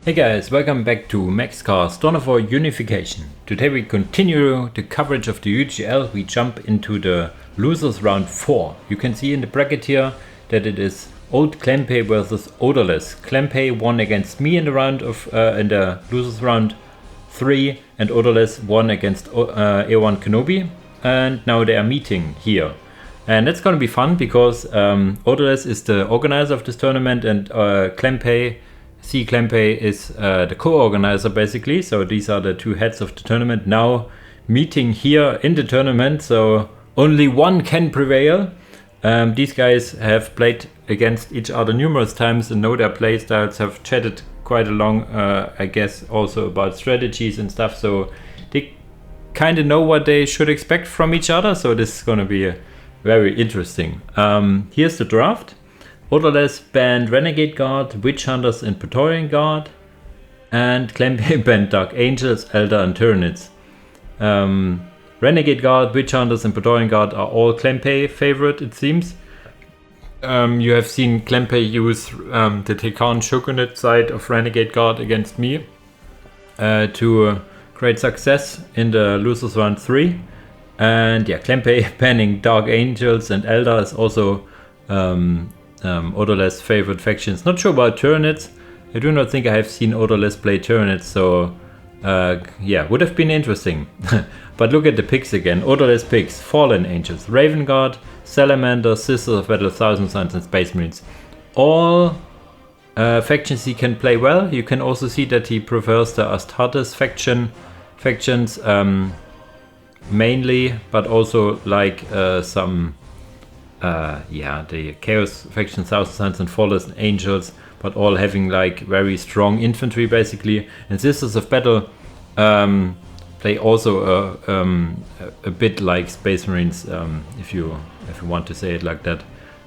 Hey guys, welcome back to MaxCast, Dawn for Unification. Today we continue the coverage of the UGL. We jump into the losers round 4. You can see in the bracket here that it is old Cklempay versus Odourless. Cklempay won against me in the in the losers round 3, and Odourless won against A1 Kenobi. And now they are meeting here. And that's gonna be fun because Odourless is the organizer of this tournament, and Cklempay is the co-organizer basically. So these are the two heads of the tournament now meeting here in the tournament. So only one can prevail. These guys have played against each other numerous times and know their play styles, have chatted quite along, I guess, also about strategies and stuff. So they kind of know what they should expect from each other. So this is going to be very interesting. Here's the draft. Odourless banned Renegade Guard, Witch Hunters and Praetorian Guard, and Cklempay banned Dark Angels, Elder and Tyranids. Renegade Guard, Witch Hunters and Praetorian Guard are all Cklempay favorite, it seems. You have seen Cklempay use the Tekan Shogunate side of Renegade Guard against me to great success in the losers round 3. And yeah, Cklempay banning Dark Angels and Elder is also Odourless favorite factions. Not sure about Tyranids. I do not think I have seen Odourless play Tyranids, so yeah, would have been interesting. But look at the picks again. Odourless picks Fallen Angels, Raven Guard, Salamander, Sisters of Battle, Thousand Suns and Space Marines. All factions he can play well. You can also see that he prefers the Astartes factions mainly, but also like some the Chaos faction, Thousand Suns and Fallen Angels, but all having like very strong infantry basically. And Sisters of Battle play also a bit like Space Marines, if you want to say it like that.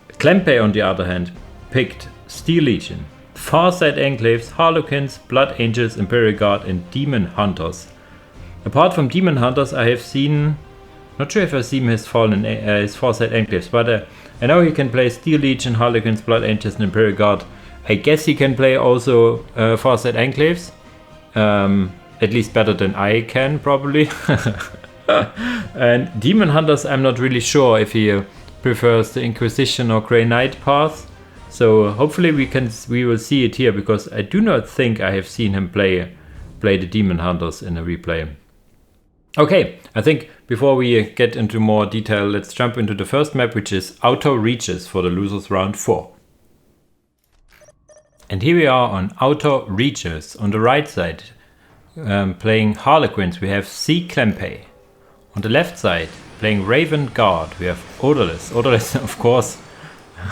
Cklempay on the other hand picked Steel Legion, Farsight Enclaves, Harlequins, Blood Angels, Imperial Guard and Demon Hunters. Apart from Demon Hunters, I have seen, not sure if I've seen his Farsight Enclaves, but I know he can play Steel Legion, Harlequins, Blood Angels and Imperial Guard. I guess he can play also Farsight Enclaves, at least better than I can probably. And Demon Hunters, I'm not really sure if he prefers the Inquisition or Grey Knight path. So hopefully we will see it here, because I do not think I have seen him play the Demon Hunters in a replay. Okay, I think before we get into more detail, let's jump into the first map, which is Outer Reaches for the losers round 4. And here we are on Outer Reaches. On the right side, playing Harlequins, we have Cklempay. On the left side, playing Raven Guard, we have Odourless. Odourless, of course,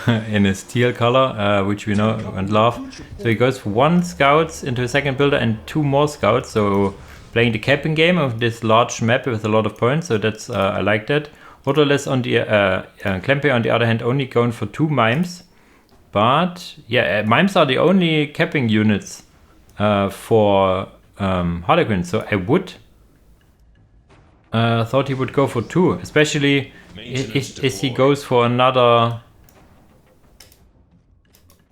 in a steel color, which we know and love. So he goes for 1 scouts into a second builder and 2 more scouts. So playing the capping game of this large map with a lot of points, so that's I like that. Odourless on the Cklempay on the other hand only going for 2 mimes, but yeah, mimes are the only capping units for Harlequin. So I would thought he would go for 2, especially if he goes for another.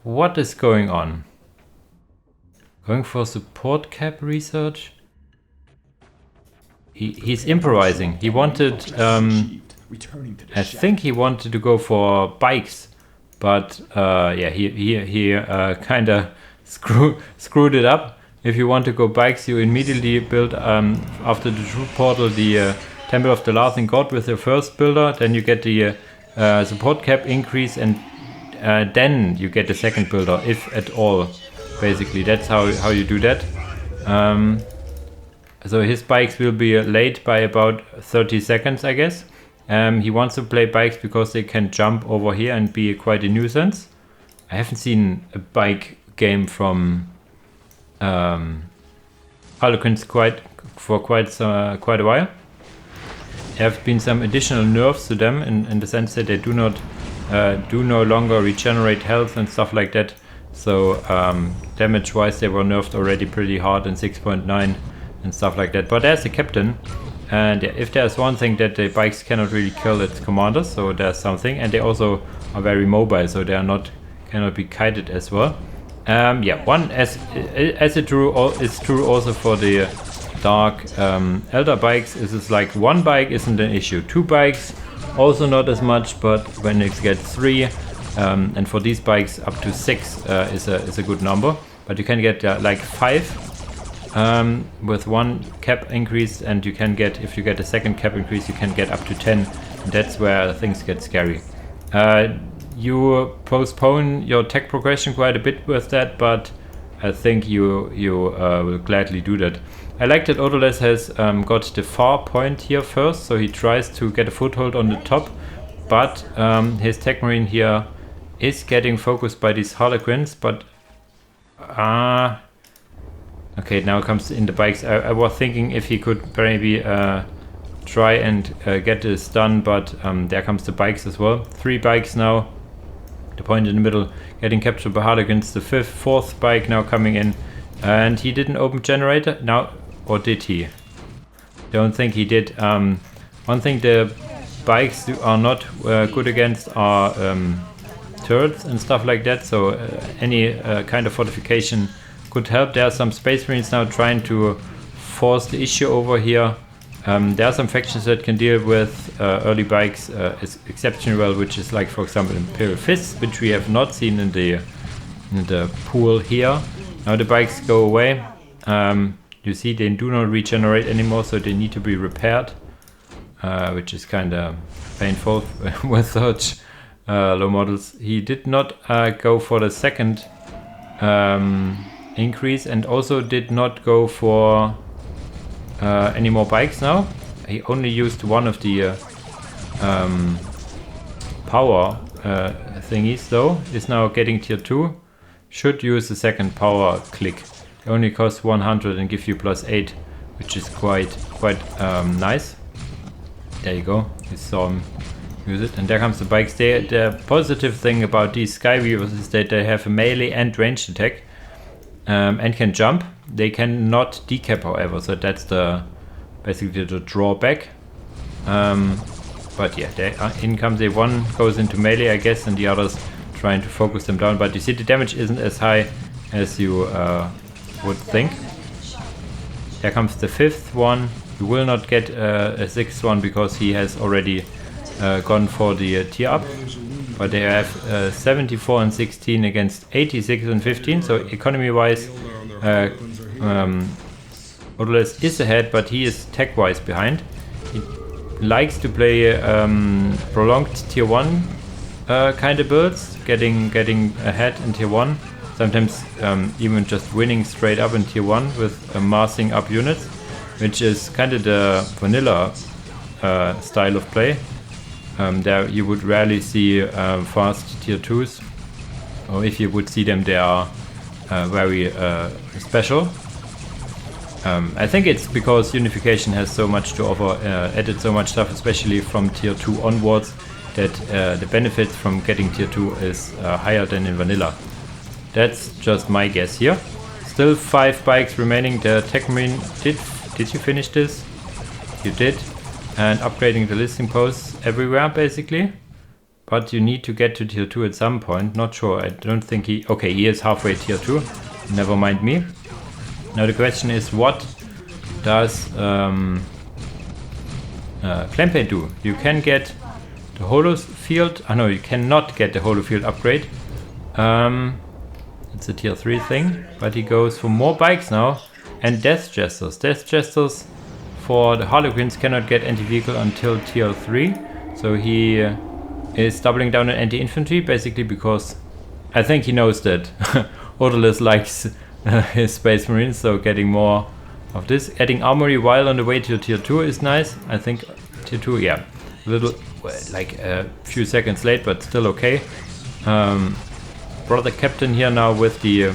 What is going on? Going for support cap research? He's improvising. He wanted, I think he wanted to go for bikes, but yeah, he kind of screwed it up. If you want to go bikes, you immediately build after the true portal the Temple of the Laughing God with your first builder. Then you get the support cap increase, and then you get the second builder, if at all. Basically, that's how you do that. So his bikes will be late by about 30 seconds, I guess. He wants to play bikes because they can jump over here and be quite a nuisance. I haven't seen a bike game from Harlequins for quite a while. There have been some additional nerfs to them in the sense that they do no longer regenerate health and stuff like that. So damage wise they were nerfed already pretty hard in 6.9 and stuff like that. But there's the captain, and if there's one thing that the bikes cannot really kill, its commanders, so there's something. And they also are very mobile, so they cannot be kited as well. Yeah, one as it true is true also for the dark elder bikes. Is like one bike isn't an issue. 2 bikes also not as much, but when it gets 3, and for these bikes up to 6 is a good number. But you can get like 5 with 1 cap increase, and you can get, if you get a second cap increase, you can get up to 10. And that's where things get scary. You postpone your tech progression quite a bit with that, but I think you will gladly do that. I like that Odourless has got the far point here first, so he tries to get a foothold on the top, but his tech marine here is getting focused by these harlequins, but okay, now comes in the bikes. I was thinking if he could maybe try and get this done, but there comes the bikes as well. 3 bikes now. The point in the middle getting captured by harlequins. The 4th bike now coming in, and he didn't open generator now, or did he? Don't think he did. One thing the bikes are not good against are turrets and stuff like that, so any kind of fortification could help. There are some space marines now trying to force the issue over here. There are some factions that can deal with early bikes exceptionally well, which is like, for example, Imperial Fists, which we have not seen in the pool here. Now the bikes go away. You see they do not regenerate anymore, so they need to be repaired, which is kind of painful with such low models. He did not go for the second increase, and also did not go for any more bikes now. He only used one of the power thingies though. Is now getting tier 2. Should use the second power click. It only costs 100 and give you +8, which is quite nice. There you go. You saw him use it. And there comes the bikes. The positive thing about these Skyweavers is that they have a melee and ranged attack. And can jump. They cannot decap, however, so that's basically the drawback. But yeah, in comes a one goes into melee, I guess, and the others trying to focus them down. But you see, the damage isn't as high as you would think. There comes the 5th one. You will not get a 6th one because he has already gone for the tier up. But they have 74 and 16 against 86 and 15, so economy-wise, Odourless is ahead, but he is tech-wise behind. He likes to play prolonged tier 1 kind of builds, getting ahead in tier 1. Sometimes even just winning straight up in tier 1 with massing up units, which is kind of the vanilla style of play. There you would rarely see fast tier 2s, or if you would see them, they are very special. I think it's because Unification has so much to offer, added so much stuff, especially from tier 2 onwards, that the benefit from getting tier 2 is higher than in vanilla. That's just my guess here. Still 5 bikes remaining. The Tech Marine, did you finish this? You did. And upgrading the listing posts everywhere basically, but you need to get to tier 2 at some point. Not sure. I don't think he... Okay, he is halfway tier 2. Never mind me. Now the question is, what does Cklempay do? You can get the holo field. No, you cannot get the holo field upgrade. It's a tier 3 thing, but he goes for more bikes now and Death Jesters. Death Jesters for the Harlequins cannot get anti-vehicle until tier 3, so he is doubling down on anti-infantry, basically because I think he knows that Odourless likes his Space Marines, so getting more of this. Adding armory while on the way to tier 2 is nice. I think tier 2, yeah, a little, like a few seconds late, but still okay. Brother Captain here now with the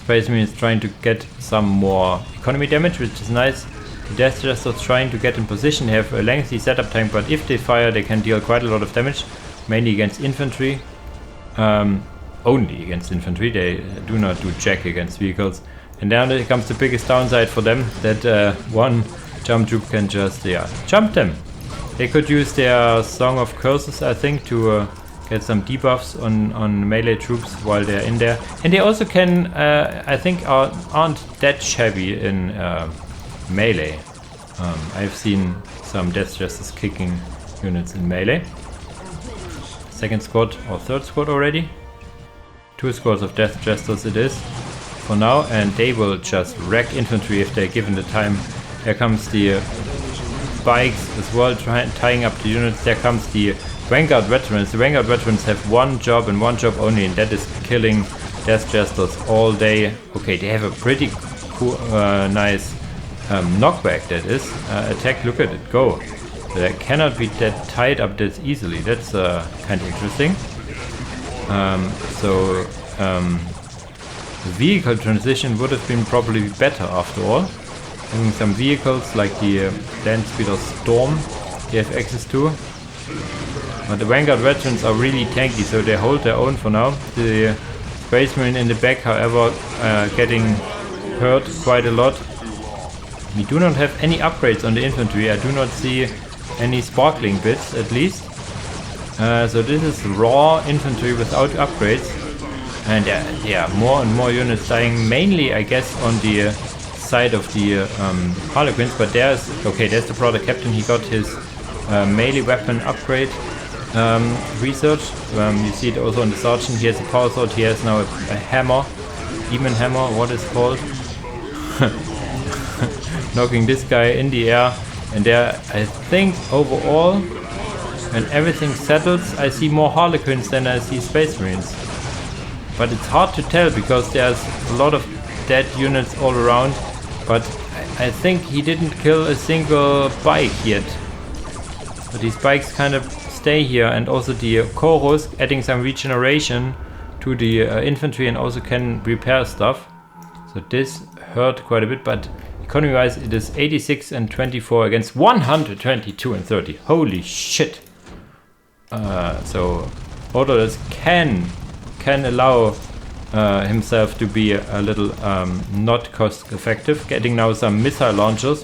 Space Marines trying to get some more economy damage, which is nice. The Death Jesters trying to get in position. They have a lengthy setup time, but if they fire, they can deal quite a lot of damage, mainly against infantry. Only against infantry. They do not do jack against vehicles. And then there comes the biggest downside for them, that one jump troop can just jump them. They could use their Song of Curses, I think, to get some debuffs on melee troops while they're in there. And they also can, I think, aren't that shabby in melee. I've seen some Death Jesters kicking units in melee. Second squad or third squad already. 2 squads of Death Jesters it is for now, and they will just wreck infantry if they're given the time. Here comes the bikes as well, tying up the units. There comes the Vanguard Veterans. The Vanguard Veterans have one job and one job only, and that is killing Death Jesters all day. Okay, they have a pretty cool, nice knockback, that is. Attack, look at it, go. So they cannot be that tied up that easily. That's kind of interesting. The vehicle transition would have been probably better after all. Having some vehicles like the Land Speeder Storm they have access to. But the Vanguard Veterans are really tanky, so they hold their own for now. The Space Marine in the back, however, getting hurt quite a lot. We do not have any upgrades on the infantry. I do not see any sparkling bits, at least. So this is raw infantry without upgrades. And yeah, more and more units dying, mainly, I guess, on the side of the Harlequins. But there's the Brother Captain. He got his melee weapon upgrade research. You see it also on the Sergeant. He has a power sword. He has now a hammer, demon hammer, what is called. Knocking this guy in the air. And there, I think, overall, when everything settles, I see more Harlequins than I see Space Marines. But it's hard to tell because there's a lot of dead units all around. But I think he didn't kill a single bike yet. But these bikes kind of stay here, and also the chorus adding some regeneration to the infantry and also can repair stuff. So this hurt quite a bit, but economy wise it is 86 and 24 against 122 and 30. Holy shit. So Odourless can allow himself to be a little not cost effective, getting now some missile launchers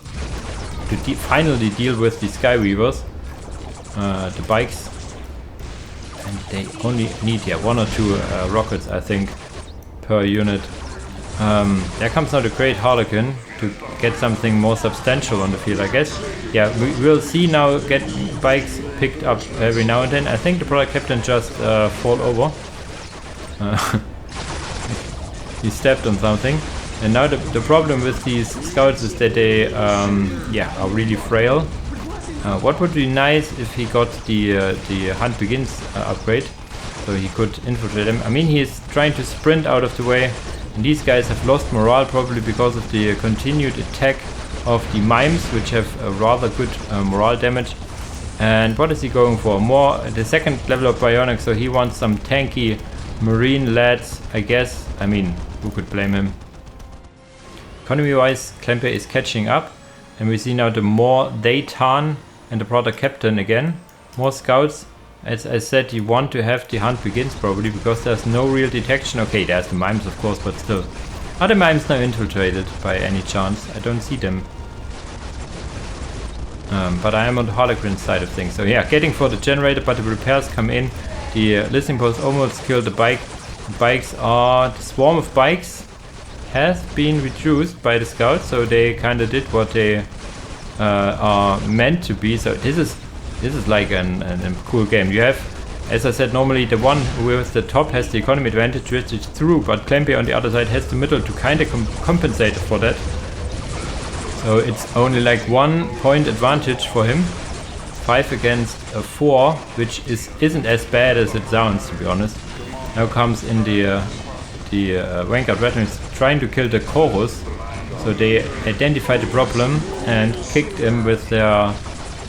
to finally deal with the Skyweavers, the bikes, and they only need 1 or 2 rockets, I think, per unit. There comes now the Great Harlequin to get something more substantial on the field, I guess. Yeah, we will see now get bikes picked up every now and then. I think the Brother Captain just fall over. He stepped on something. And now the problem with these scouts is that they are really frail. What would be nice if he got the Hunt Begins upgrade, so he could infiltrate them. I mean, he is trying to sprint out of the way, and these guys have lost morale probably because of the continued attack of the mimes, which have a rather good morale damage. And what is he going for? More the second level of bionics, so he wants some tanky marine lads, I guess. I mean, who could blame him? Economy wise, Cklempay is catching up, and we see now the more they tarn and the Brother Captain again. More scouts. As I said, you want to have the Hunt Begins probably because there's no real detection. Okay, there's the mimes of course, but still. Are the mimes now infiltrated by any chance? I don't see them. But I am on the Harlequin side of things. So yeah, getting for the generator, but the repairs come in. The listening post almost killed the bike. The bikes are... The swarm of bikes has been reduced by the scouts, so they kind of did what they are meant to be. So this is like a cool game. You have, as I said, normally the one with the top has the economy advantage, which is true, but Cklempay on the other side has the middle to kind of compensate for that. So it's only like 1 point advantage for him. 5 against 4, which isn't as bad as it sounds, to be honest. Now comes in the Vanguard Veterans trying to kill the chorus. So they identified the problem and kicked him with their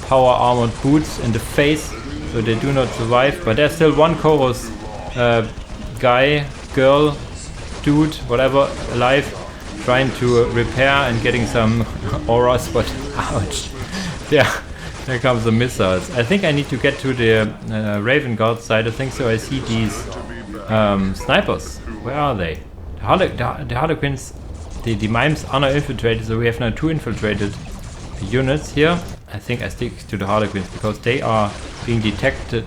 power armored boots in the face, so they do not survive. But there's still one chorus guy, girl, dude, whatever, alive, trying to repair and getting some auras, but ouch. Yeah, there comes the missiles. I think I need to get to the Raven Guard side of things, so I see these snipers. Where are they? The Harlequins, the mimes are now infiltrated, so we have now 2 infiltrated units here. I think I stick to the Harlequins because they are being detected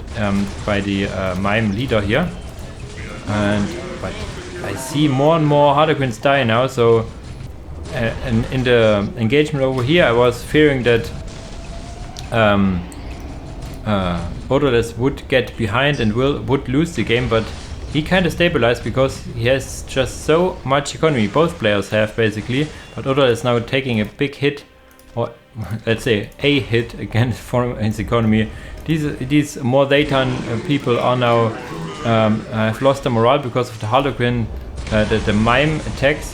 by the mime leader here. But I see more and more Harlequins die now, so in the engagement over here I was fearing that Odourless would get behind and would lose the game, but he kind of stabilized because he has just so much economy. Both players have basically, but Odourless is now taking a big hit, or let's say a hit against for his economy. These more Dayton people are now have lost the morale because of the Harlequin, the mime attacks.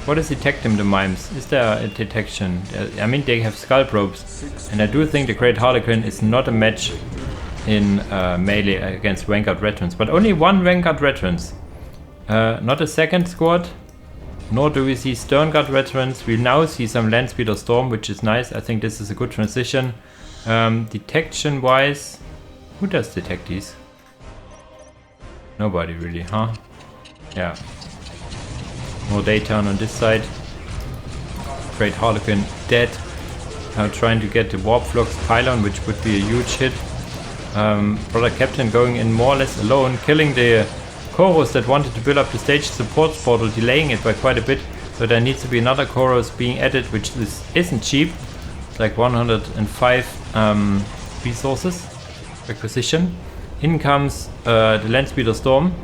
What is detecting the mimes? Is there a detection? I mean, they have skull probes, and I do think the Great Harlequin is not a match in melee against Vanguard veterans, but only one Vanguard veterans. Not a second squad, nor do we see Stern Guard veterans. We now see some Landspeeder Storm, which is nice. I think this is a good transition. Detection wise, who does detect these? Nobody really, huh? Yeah. More Dayton on this side. Great Harlequin dead. Now trying to get the Warp Flux pylon, which would be a huge hit. Brother Captain going in more or less alone, killing the Chorus that wanted to build up the stage support portal, delaying it by quite a bit. So there needs to be another Chorus being added, which isn't cheap. It's like 105 resources acquisition. In comes the Landspeeder Storm.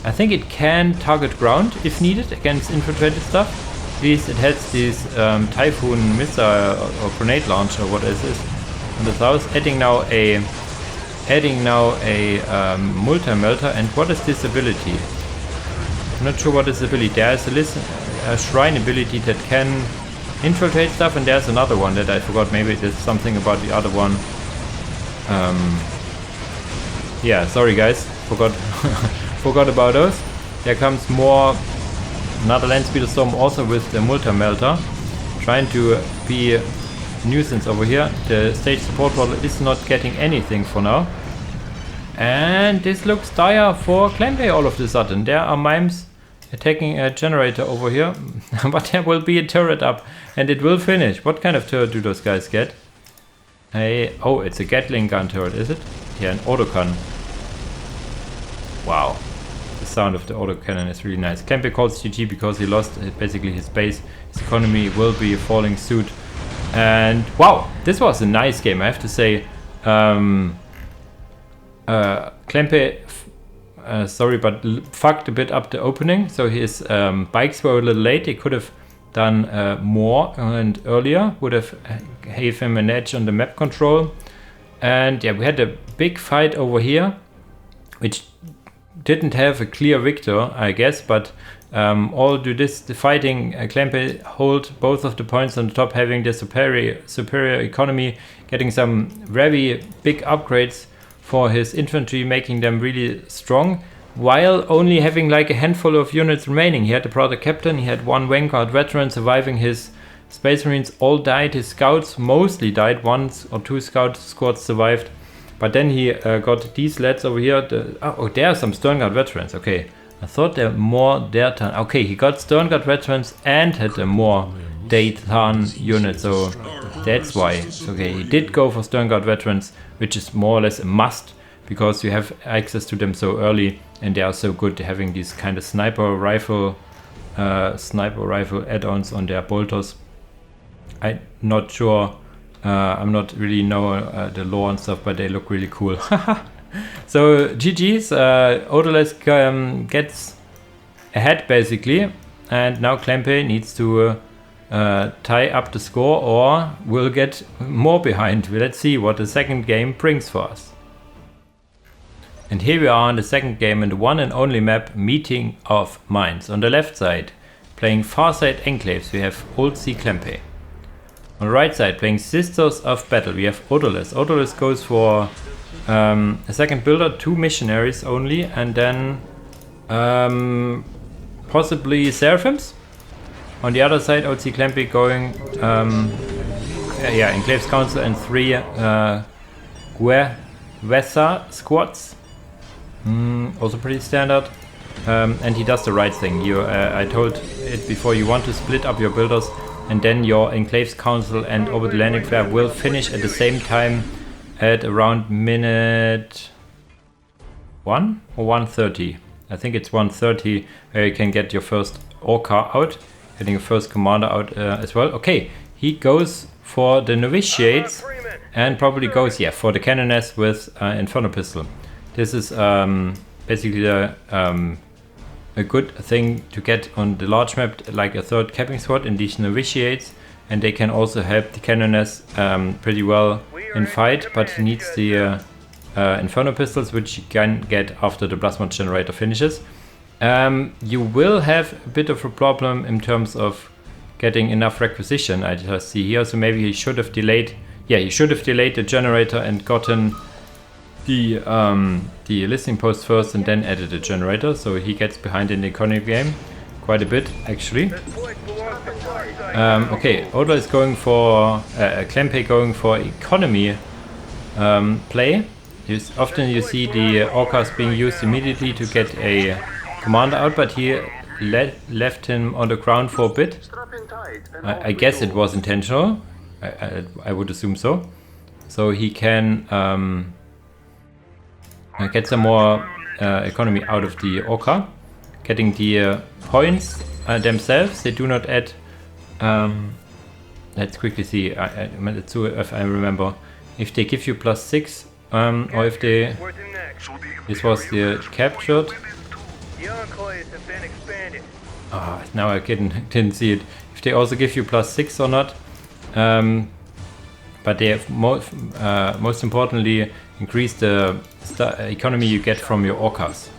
I think it can target ground if needed against infiltrated stuff. At least it has this Typhoon missile or grenade launcher, what is this? On the south, adding now a multi-melter. And what is this ability? I'm not sure what is the ability. There's a shrine ability that can infiltrate stuff, and there's another one that I forgot. Maybe there's something about the other one. Yeah, sorry guys, forgot about those. There comes another Landspeeder Storm also with the multi-melter, trying to be a nuisance over here. The stage support model is not getting anything for now. And this looks dire for Cklempay all of a sudden. There are mimes attacking a generator over here, but there will be a turret up and it will finish. What kind of turret do those guys get? Oh, it's a Gatling gun turret, is it? Yeah, an autocannon. Wow. The sound of the autocannon is really nice. Cklempay calls GG because he lost basically his base. His economy will be falling suit. And wow, this was a nice game, I have to say. Cklempay, sorry, but fucked a bit up the opening. So his bikes were a little late. He could have done more and earlier. Would have gave him an edge on the map control. And yeah, we had a big fight over here, which didn't have a clear victor, I guess, but all do this, the fighting, Cklempay hold both of the points on the top, having the superior economy, getting some very big upgrades for his infantry, making them really strong, while only having like a handful of units remaining. He had the Brother Captain, he had one Vanguard veteran surviving. His Space Marines all died, his scouts mostly died, 1 or 2 scout squads survived. But then he got these lads over here. Oh, there are some Stern Guard veterans. Okay, I thought there were more their turn. Okay, he got Stern Guard veterans and had a more Dayton unit, so that's why. Okay, he did go for Stern Guard veterans, which is more or less a must because you have access to them so early, and they are so good having these kind of sniper rifle add-ons on their bolters. I'm not sure. I'm not really know the lore and stuff, but they look really cool. So GG's, Odourless gets ahead basically, and now Cklempay needs to tie up the score or will get more behind. Let's see what the second game brings for us. And here we are in the second game in the one and only map, Meeting of Minds. On the left side, playing Farside Enclaves, we have Old Cklempay. On the right side, playing Sisters of Battle, we have Odourless. Odourless goes for a second builder, 2 missionaries only, and then possibly Seraphims. On the other side, Old Cklempay going, Enclaves Council and 3 Guevesa squads. Also pretty standard. And he does the right thing. I told it before, you want to split up your builders. and then your Enclaves Council and Orbital Landing Flare will finish at the same time at around minute 1 or 1:30. I think it's 1:30 where you can get your first Orca out, getting your first commander out as well. Okay, he goes for the Novitiates and probably goes, yeah, for the Canoness with Inferno Pistol. This is basically a good thing to get on the large map, like a third capping squad in these Novitiates, and they can also help the Canoness pretty well in fight, but he needs the Inferno Pistols, which you can get after the Plasma Generator finishes. You will have a bit of a problem in terms of getting enough requisition, I just see here, so maybe he should have delayed, yeah, he should have delayed the generator and gotten the listening post first and then added the generator, so he gets behind in the economy game quite a bit actually. Okay, Odourless is going for Cklempay going for economy play. Often you see the Orcas being used immediately to get a commander out, but he left him on the ground for a bit. I guess it was intentional. I would assume so. So he can get some more economy out of the Orca. Getting the points themselves, they do not add. Let's quickly see. Let's see if I remember. If they give you +6, or if they. This was the captured. Oh, now I didn't see it. If they also give you +6 or not. But they have most importantly increase the economy you get from your Orcas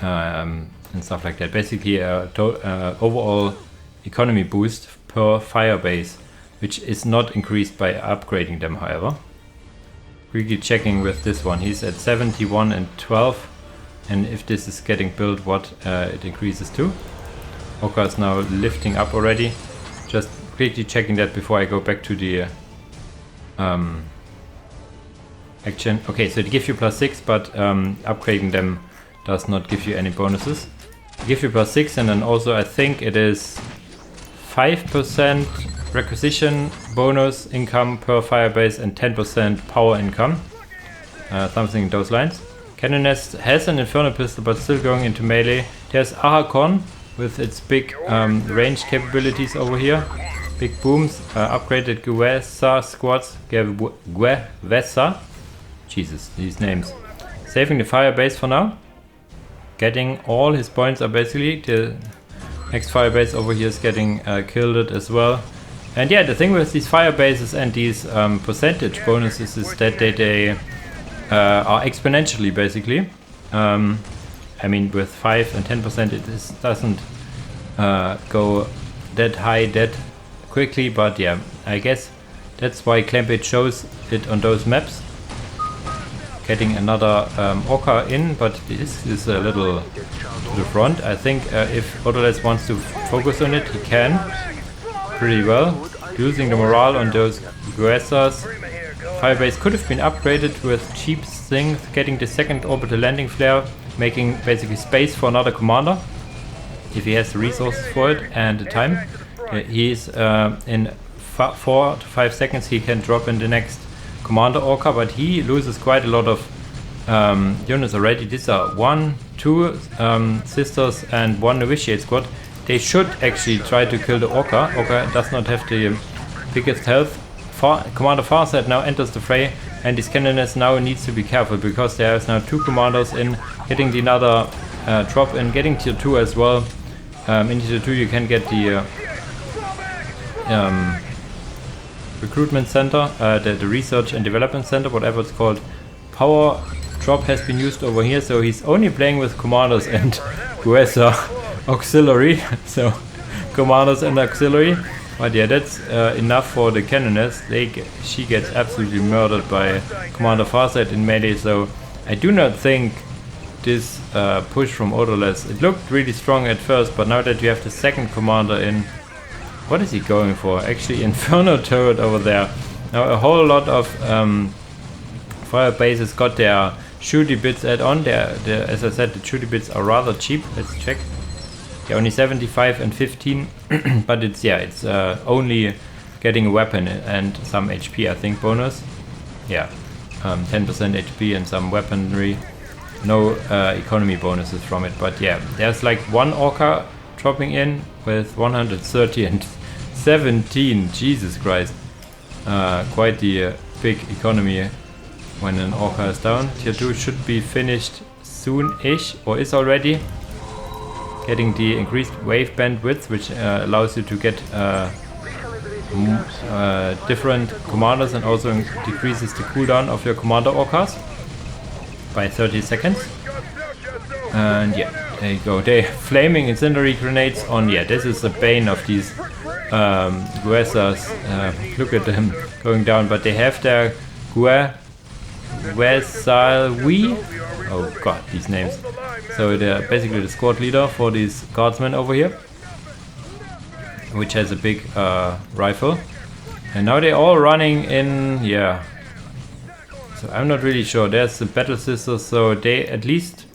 and stuff like that. Basically, overall economy boost per fire base, which is not increased by upgrading them, however. Quickly checking with this one. He's at 71 and 12, and if this is getting built, what it increases to. Orca is now lifting up already. Just quickly checking that before I go back to the action. Okay, so they give you +6, but upgrading them does not give you any bonuses. They give you +6, and then also I think it is 5% requisition bonus income per firebase and 10% power income. Something in those lines. Canoness has an Inferno Pistol, but still going into melee. There's Arachon with its big range capabilities over here. Big booms, upgraded Guesa squads, Guesa. Jesus, these names. Saving the fire base for now. Getting all his points are basically. The next fire base over here is getting killed as well. And yeah, the thing with these fire bases and these percentage bonuses is that they are exponentially basically. I mean, with 5 and 10% it doesn't go that high that quickly, but yeah, I guess that's why Cklempay chose it on those maps. Getting another Orca in, but this is a little to the front. I think if Odourless wants to focus on it, he can pretty well. Using the morale on those Guesas. Firebase could have been upgraded with cheap things, getting the second orbital landing flare, making basically space for another commander, if he has the resources for it and the time. He's in 4 to 5 seconds he can drop in the next commander Orca, but he loses quite a lot of units already. These are 1, 2 sisters and 1 novitiate squad. They should actually try to kill the Orca. Orca does not have the biggest health. Commander Farsight now enters the fray, and this Canoness now needs to be careful because there is now 2 commanders in, hitting the another drop and getting tier 2 as well. In tier 2 you can get the recruitment center, the research and development center, whatever it's called. Power drop has been used over here, so he's only playing with commanders and Guesa auxiliary, so commanders and auxiliary. But yeah, that's enough for the Canoness. She gets absolutely murdered by Commander Farsight in melee, so I do not think this push from Odourless, it looked really strong at first, but now that you have the second commander in, what is he going for? Actually, Inferno turret over there. Now a whole lot of fire bases got their shooty bits add-on. As I said, the shooty bits are rather cheap. Let's check. They're only 75 and 15, but it's only getting a weapon and some HP, I think, bonus. Yeah, 10% HP and some weaponry. No economy bonuses from it, but yeah, there's like one Orca dropping in with 130 and 17. Jesus Christ. Quite the big economy when an Orca is down. Tier 2 should be finished soon-ish, or is already. Getting the increased wave bandwidth, which allows you to get different commanders and also decreases the cooldown of your commander Orcas by 30 seconds. And yeah, there you go. They're flaming incendiary grenades on. Yeah, this is the bane of these Guesas. Look at them going down, but they have their Guesalwi. Oh god, these names. So they're basically the squad leader for these guardsmen over here, which has a big rifle. And now they're all running in, yeah. So I'm not really sure. There's the battle sisters, so they at least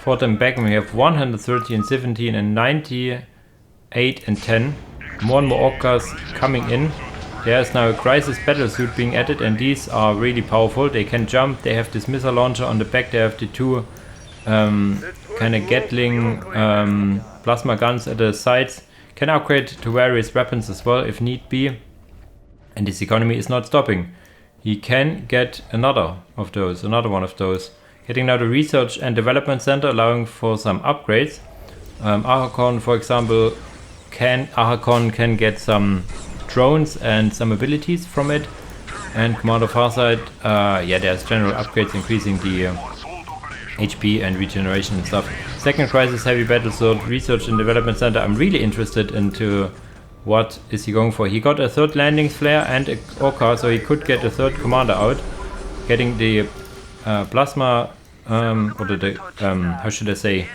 fought them back, and we have 130 and 17 and 98 and 10. More and more Orcas coming in. There's now a crisis battle suit being added, and these are really powerful. They can jump, they have this missile launcher on the back, they have the two kind of Gatling plasma guns at the sides. Can upgrade to various weapons as well if need be. And this economy is not stopping. He can get another one of those. Getting now the research and development center, allowing for some upgrades. Archon, for example, Archon can get some drones and some abilities from it. And Commander Farsight, yeah, there's general upgrades increasing the HP and regeneration and stuff. Second crisis, heavy battle sword, research and development center. I'm really interested into what is he going for. He got a third landing flare and a Orca, so he could get a third commander out. Getting the plasma, or the how should I say,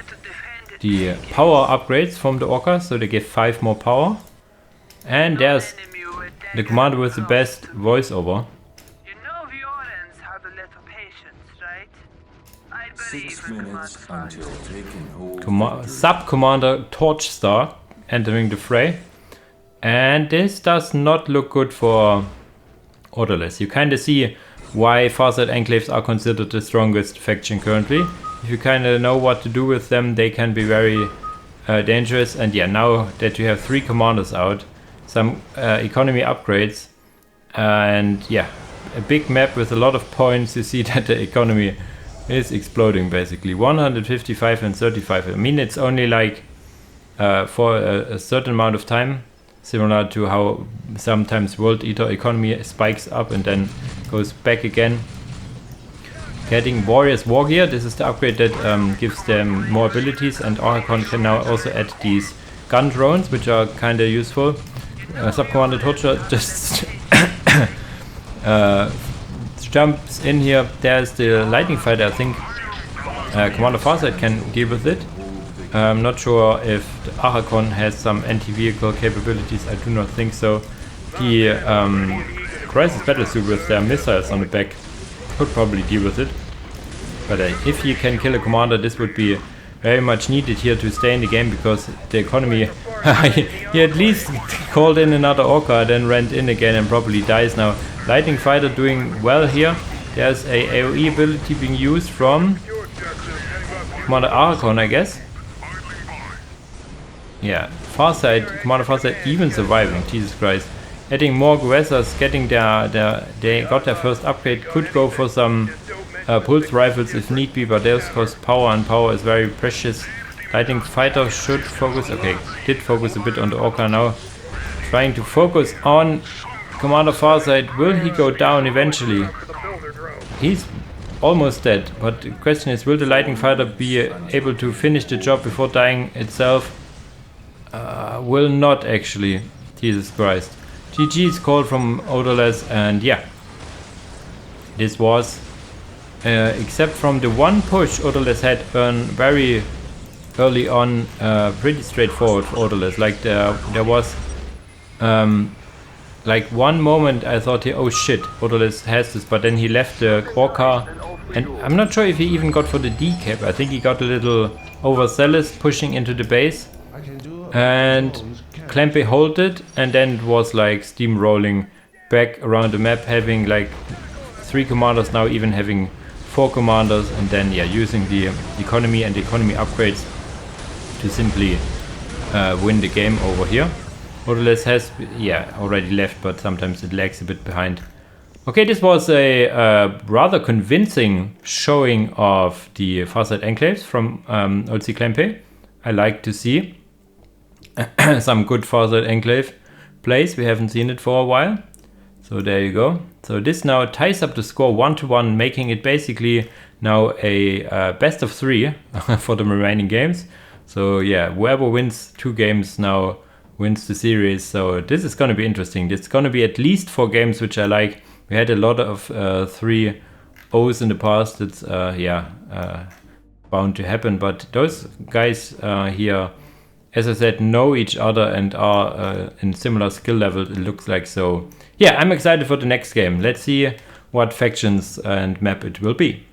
the power upgrades from the Orca, so they give 5 more power. And there's the commander with the best voiceover. You know Viorans have a little patience, right? I believe 6 minutes until taking hold. Sub-commander Torchstar entering the fray. And this does not look good for Odourless. You kind of see why Farsight Enclaves are considered the strongest faction currently. If you kind of know what to do with them, they can be very dangerous. And yeah, now that you have 3 commanders out, some economy upgrades, and yeah, a big map with a lot of points, you see that the economy is exploding basically. 155 and 35. I mean, it's only like for a certain amount of time, similar to how sometimes World Eater economy spikes up and then goes back again. Getting Warriors War Gear, this is the upgrade that gives them more abilities, and Archon can now also add these gun drones, which are kind of useful. Sub-Commander Torture just jumps in here. There's the Lightning Fighter, I think Commander Farsight can deal with it. I'm not sure if the Archon has some anti-vehicle capabilities, I do not think so. The Crisis Battlesuit with their missiles on the back could probably deal with it. But if you can kill a commander, this would be very much needed here to stay in the game, because the economy he at least called in another Orca, then ran in again and probably dies now. Lightning Fighter doing well here. There's a AoE ability being used from Commander Archon, I guess. Yeah, Farsight, Commander Farsight even surviving, Jesus Christ. Adding more Guesas, getting they got their first upgrade, could go for some pulse rifles if need be, but those cost power, and power is very precious. Lightning Fighter should focus, okay, did focus a bit on the Orca now. Trying to focus on Commander Farsight. Will he go down eventually? He's almost dead, but the question is, will the Lightning Fighter be able to finish the job before dying itself? Will not actually. Jesus Christ. GG is called from Odourless, and yeah. This was, except from the one push Odourless had very early on, pretty straightforward for Odourless. Like there was like one moment I thought, oh shit, Odourless has this, but then he left the Orca, and I'm not sure if he even got for the decap. I think he got a little overzealous pushing into the base, and Cklempay hold it, and then it was like steamrolling back around the map, having like 3 commanders, now even having 4 commanders, and then yeah, using the economy and the economy upgrades to simply win the game over here. Odourless has already left, but sometimes it lags a bit behind. Okay, this was a rather convincing showing of the Farside Enclaves from old Cklempay. I like to see some good Farside Enclave plays. We haven't seen it for a while. So there you go. So this now ties up the score 1-1, making it basically now a best of 3 for the remaining games. So yeah, whoever wins 2 games now wins the series. So this is going to be interesting. It's going to be at least 4 games, which I like. We had a lot of 3-0s in the past. It's bound to happen. But those guys here, as I said, know each other and are in similar skill level, it looks like. So yeah, I'm excited for the next game. Let's see what factions and map it will be.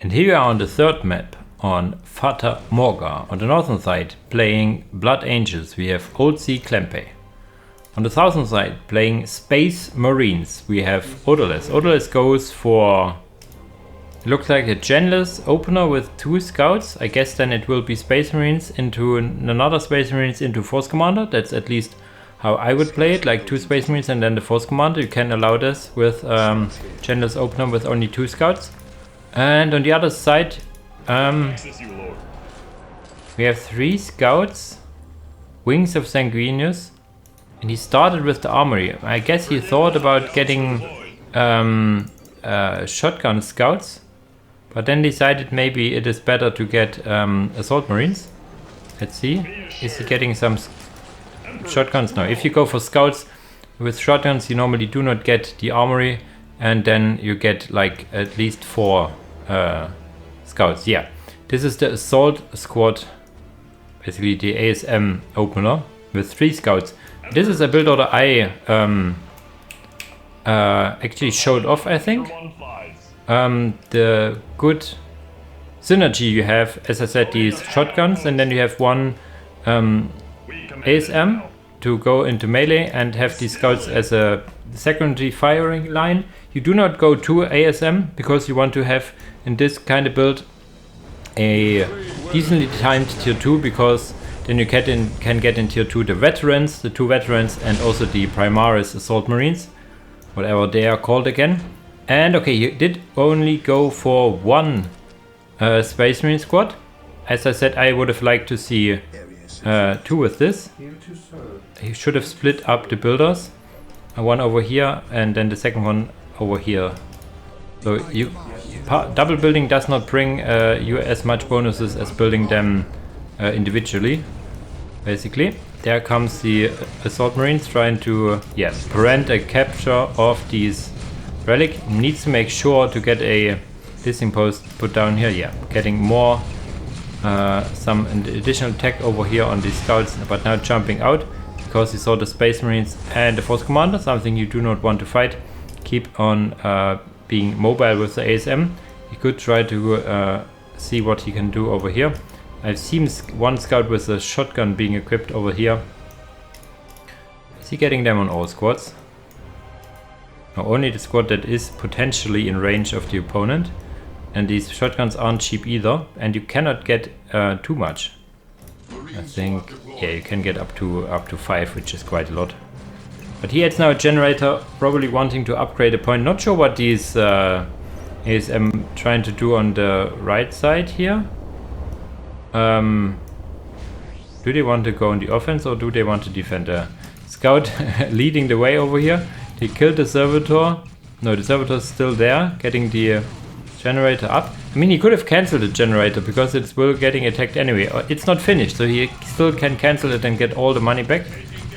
And here we are on the 3rd map on Fata Morga. On the northern side, playing Blood Angels, we have old Cklempay. On the southern side, playing Space Marines, we have Odourless. Odourless goes for, it looks like a genless opener with 2 scouts. I guess then it will be Space Marines into another Space Marines into Force Commander. That's at least how I would play it, like 2 Space Marines and then the Force Commander. You can allow this with genless opener with only 2 scouts. And on the other side, we have 3 scouts, Wings of Sanguinius. And he started with the armory. I guess he thought about getting shotgun scouts, but then decided maybe it is better to get assault marines. Let's see. Is he getting some shotguns? No. If you go for scouts with shotguns, you normally do not get the armory, and then you get like at least 4 scouts. Yeah. This is the assault squad, basically the ASM opener with 3 scouts. This is a build order I actually showed off, I think. The good synergy you have, as I said, these shotguns, and then you have 1 ASM to go into melee and have these scouts as a secondary firing line. You do not go to ASM because you want to have, in this kind of build, a decently timed tier 2, because then you can get in tier 2 the veterans, the 2 veterans, and also the Primaris Assault Marines, whatever they are called again. And okay, you did only go for 1 Space Marine squad. As I said, I would have liked to see 2 with this. He should have split up the builders. 1 over here and then the second one over here. So double building does not bring you as much bonuses as building them individually. Basically, there comes the assault marines trying to prevent a capture of these relic. Needs to make sure to get a dissing post put down here. Yeah, getting more some additional tech over here on these scouts, but now jumping out because he saw the Space Marines and the Force Commander, something you do not want to fight. Keep on being mobile with the ASM. He could try to see what he can do over here. I've seen 1 scout with a shotgun being equipped over here. Is he getting them on all squads? No, only the squad that is potentially in range of the opponent. And these shotguns aren't cheap either, and you cannot get too much. I think, yeah, you can get up to 5, which is quite a lot. But he has now a generator, probably wanting to upgrade a point. Not sure what these ASM trying to do on the right side here. Do they want to go on the offense or do they want to defend? Scout leading the way over here. They killed the servitor. No, the servitor is still there, getting the generator up. I mean, he could have cancelled the generator because it's still getting attacked anyway. It's not finished, so he still can cancel it and get all the money back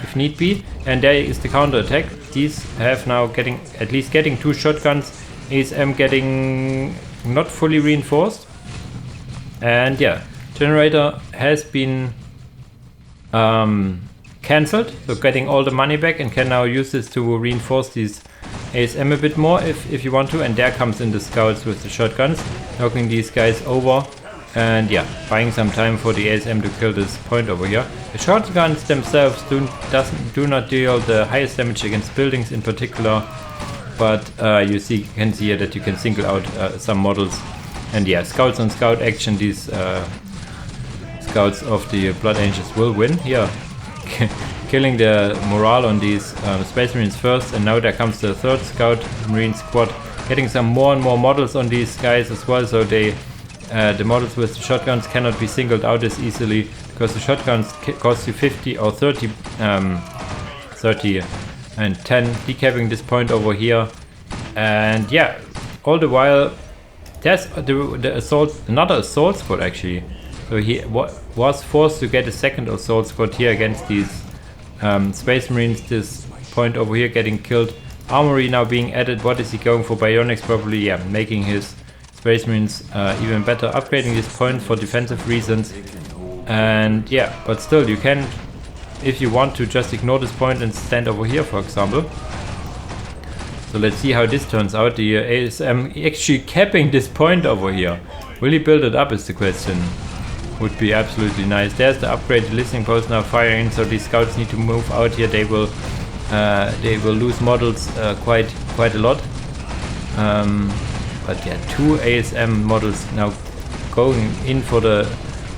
if need be. And there is the counter attack. These have now at least getting 2 shotguns. ASM getting not fully reinforced. And yeah, generator has been cancelled, so getting all the money back, and can now use this to reinforce these ASM a bit more if you want to. And there comes in the scouts with the shotguns, knocking these guys over. And yeah, buying some time for the ASM to kill this point over here. The shotguns themselves do not deal the highest damage against buildings in particular, but you can see here that you can single out some models. And yeah, scouts on scout action, these scouts of the Blood Angels will win here. Killing the morale on these Space Marines first, and now there comes the third Scout Marine squad, getting some more and more models on these guys as well, so they the models with the shotguns cannot be singled out as easily, because the shotguns cost you 50 or 30 30 and 10 decapping this point over here. And yeah, all the while there's the assault, another assault squad actually, so he was forced to get a second assault squad here against these Space Marines. This point over here getting killed. Armory now being added. What is he going for? Bionics probably, yeah, making his Space Marines even better, upgrading this point for defensive reasons. And yeah, but still you can, if you want to, just ignore this point and stand over here, for example. So let's see how this turns out. The ASM actually capping this point over here. Will he build it up is the question. Would be absolutely nice. There's the upgraded listening post now firing, so these scouts need to move out here. They will lose models quite a lot. But yeah, 2 ASM models now going in for the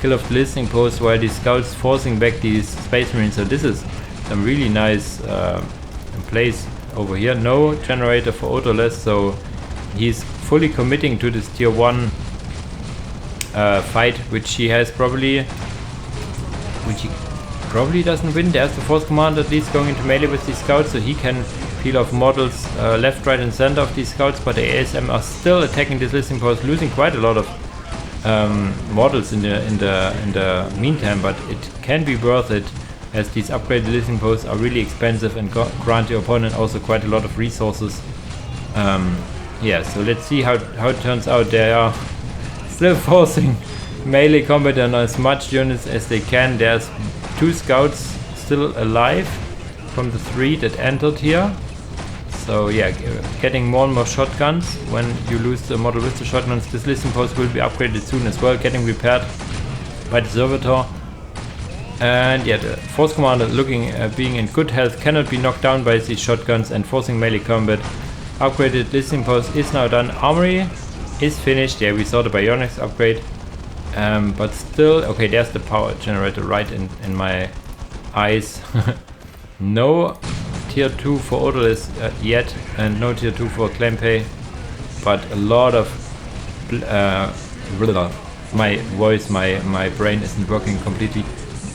kill of the listening post, while these scouts forcing back these Space Marines. So this is some really nice plays over here. No generator for Odourless, so he's fully committing to this tier 1 fight, which he probably doesn't win. There's the force commander at least going into melee with these scouts, so he can peel off models left, right and center of these scouts, but the ASM are still attacking this listening post, losing quite a lot of models in the meantime, but it can be worth it, as these upgraded listening posts are really expensive and grant your opponent also quite a lot of resources. Yeah, so let's see how it turns out. They are still forcing melee combat on as much units as they can. There's 2 scouts still alive from the 3 that entered here. So yeah, getting more and more shotguns. When you lose the model with the shotguns, this listening post will be upgraded soon as well, getting repaired by the servitor. And yeah, the force commander looking being in good health, cannot be knocked down by these shotguns and forcing melee combat. Upgraded listening post is now done. Armory is finished. Yeah, we saw the bionics upgrade. But still, okay, there's the power generator right in my eyes. No tier 2 for Odourless yet, and no tier 2 for Cklempay, but a lot of my voice, my brain isn't working completely.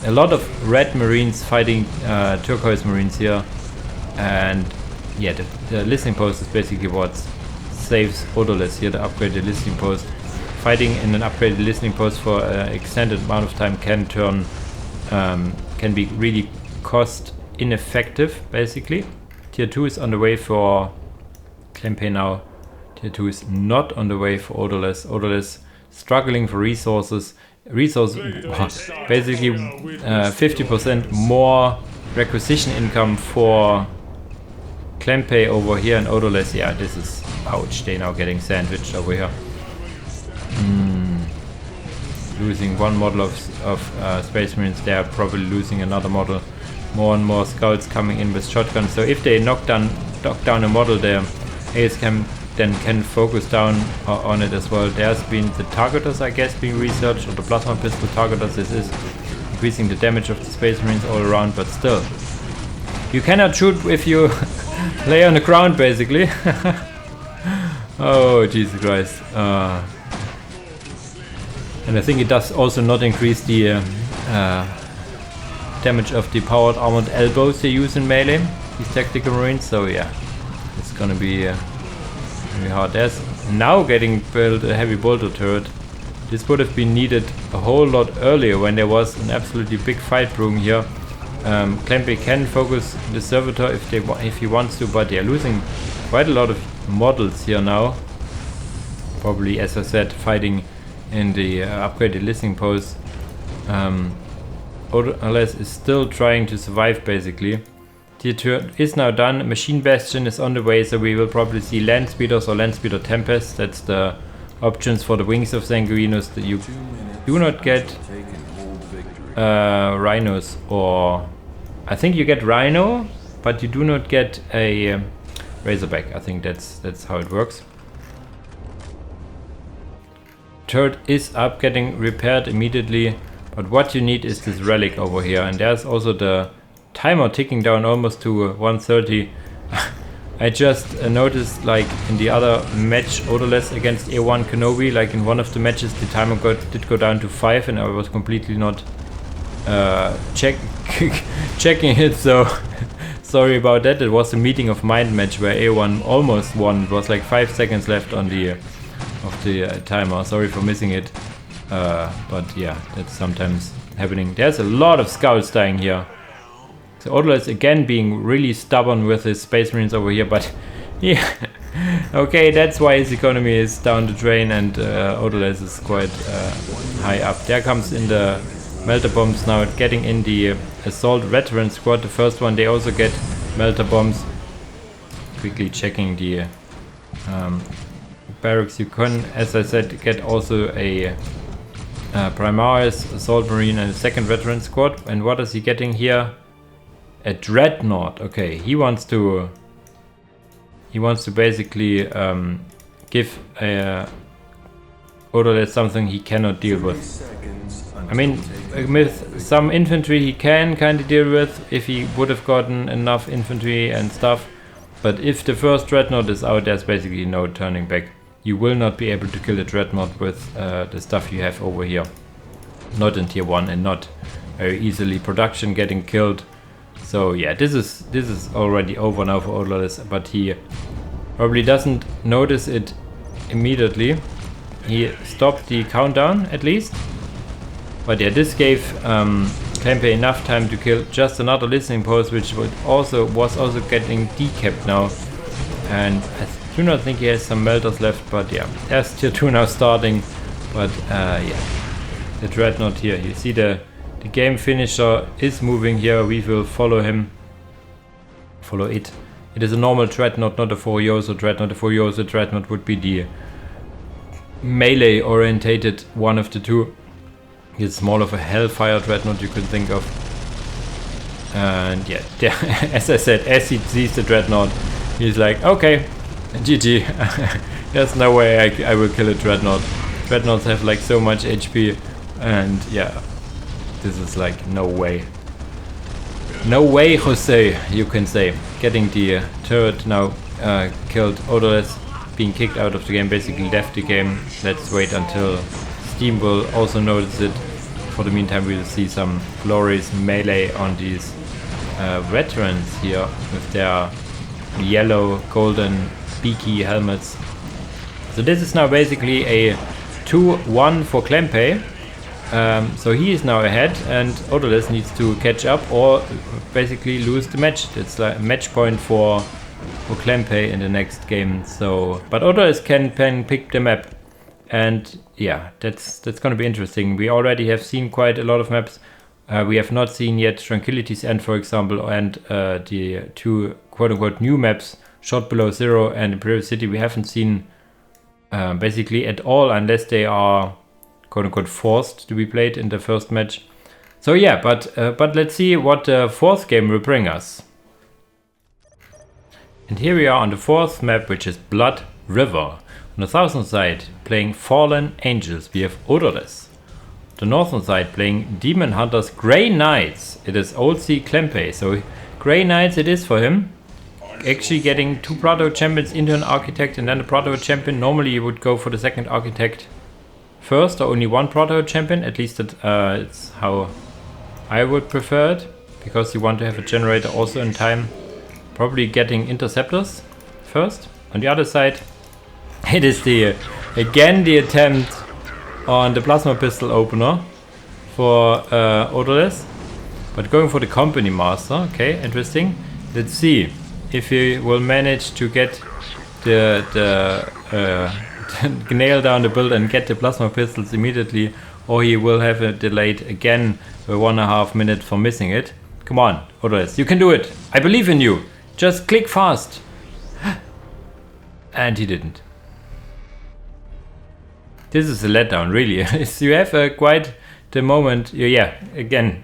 A lot of red marines fighting turquoise marines here, and yeah, the listening post is basically what saves Odourless here. The upgraded listening post, fighting in an upgraded listening post for an extended amount of time can be really cost ineffective, basically. Tier 2 is on the way for Cklempay now. Tier 2 is not on the way for Odourless. Odourless struggling for resources. Basically 50% more requisition income for Cklempay over here, and Odourless, yeah, this is, ouch, they now getting sandwiched over here. Losing one model of Space Marines, they are probably losing another model. More and more scouts coming in with shotguns, so if they knock down a model, the ASM then can focus down on it as well. There's been the targeters, I guess, being researched, or the plasma pistol targeters. This is increasing the damage of the Space Marines all around, but still, you cannot shoot if you lay on the ground, basically. Oh, Jesus Christ. And I think it does also not increase the damage of the powered armored elbows they use in melee, these tactical marines. So yeah, it's gonna be hard. There's now getting built a heavy bolter turret. This would have been needed a whole lot earlier, when there was an absolutely big fight brewing here. Cklempay can focus the servitor if he wants to, but they're losing quite a lot of models here now. Probably, as I said, fighting in the upgraded listening post. Odourless is still trying to survive, basically. Tier 2 is now done. Machine Bastion is on the way, so we will probably see Land Speeders or Land Speeder Tempest. That's the options for the Wings of Sanguinus that you do not get Take and hold victory. rhinos, or I think you get rhino, but you do not get a razorback. I think that's how it works. Turret is up, getting repaired immediately, but what you need is this relic over here, and there's also the timer ticking down almost to 130. I just noticed, like in the other match, Odourless against A1 Kenobi, like in one of the matches the timer did go down to 5 and I was completely not checking it, so sorry about that. It was a meeting of mind match where A1 almost won. It was like 5 seconds left on the timer. Sorry for missing it, but yeah, that's sometimes happening. There's a lot of scouts dying here. So Odourless again being really stubborn with his Space Marines over here, but yeah, okay, that's why his economy is down the drain, and Odourless is quite high up. There comes in the melter bombs now, getting in the assault veteran squad. The first one, they also get melter bombs. Quickly checking the barracks. You can, as I said, get also a Primaris assault marine and a second veteran squad. And what is he getting here? A dreadnought. Okay, he wants to basically give Odourless something he cannot deal with. I mean, with some infantry he can kind of deal with if he would have gotten enough infantry and stuff, but if the first dreadnought is out, there's basically no turning back. You will not be able to kill a dreadnought with the stuff you have over here. Not in tier 1 and not very easily. Production getting killed. So yeah, this is already over now for Odourless, but he probably doesn't notice it immediately. He stopped the countdown at least. But yeah, this gave Cklempay enough time to kill just another listening post, which was also getting decapped now. And I do not think he has some melters left, but yeah, there's tier 2 now starting. But yeah, the dreadnought here, you see the game finisher is moving here. We will follow him. Follow it. It is a normal dreadnought, not a Furioso dreadnought. A Furioso dreadnought would be the melee orientated one of the two. It's more of a Hellfire dreadnought you could think of. And yeah, as I said, as he sees the dreadnought, he's like, okay, GG. There's no way I will kill a dreadnought. Dreadnoughts have like so much HP, and yeah, this is like no way. No way, Jose, you can say. Getting the turret now killed. Odourless being kicked out of the game, basically left the game. Let's wait until Steam will also notice it. For the meantime, we'll see some glorious melee on these veterans here with their yellow, golden, beaky helmets. So this is now basically a 2-1 for Cklempay. So he is now ahead, and Odourless needs to catch up or basically lose the match. It's like a match point for Cklempay in the next game. So, but Odourless can pick the map. And yeah, that's going to be interesting. We already have seen quite a lot of maps. We have not seen yet Tranquility's End, for example, and the two quote-unquote new maps, Shot Below Zero and Imperial City. We haven't seen basically at all, unless they are quote-unquote forced to be played in the first match. So yeah, but let's see what the fourth game will bring us. And here we are on the fourth map, which is Blood River. On the southern side, playing Fallen Angels, we have Odourless. The northern side, playing Demon Hunters Grey Knights. It is Old Sea Cklempay, so Grey Knights it is for him. Actually getting 2 Prato Champions into an Architect and then a Prato Champion. Normally you would go for the second Architect first, or only 1 Prato Champion. At least it's how I would prefer it, because you want to have a generator also in time. Probably getting Interceptors first. On the other side, it is again the attempt on the plasma pistol opener for Odourless, but going for the company master. Okay, interesting. Let's see if he will manage to get the nail down the build and get the plasma pistols immediately, or he will have it delayed again by 1.5 minutes for missing it. Come on, Odourless, you can do it. I believe in you. Just click fast. And he didn't. this is a letdown, really. You have quite the moment. Yeah, again,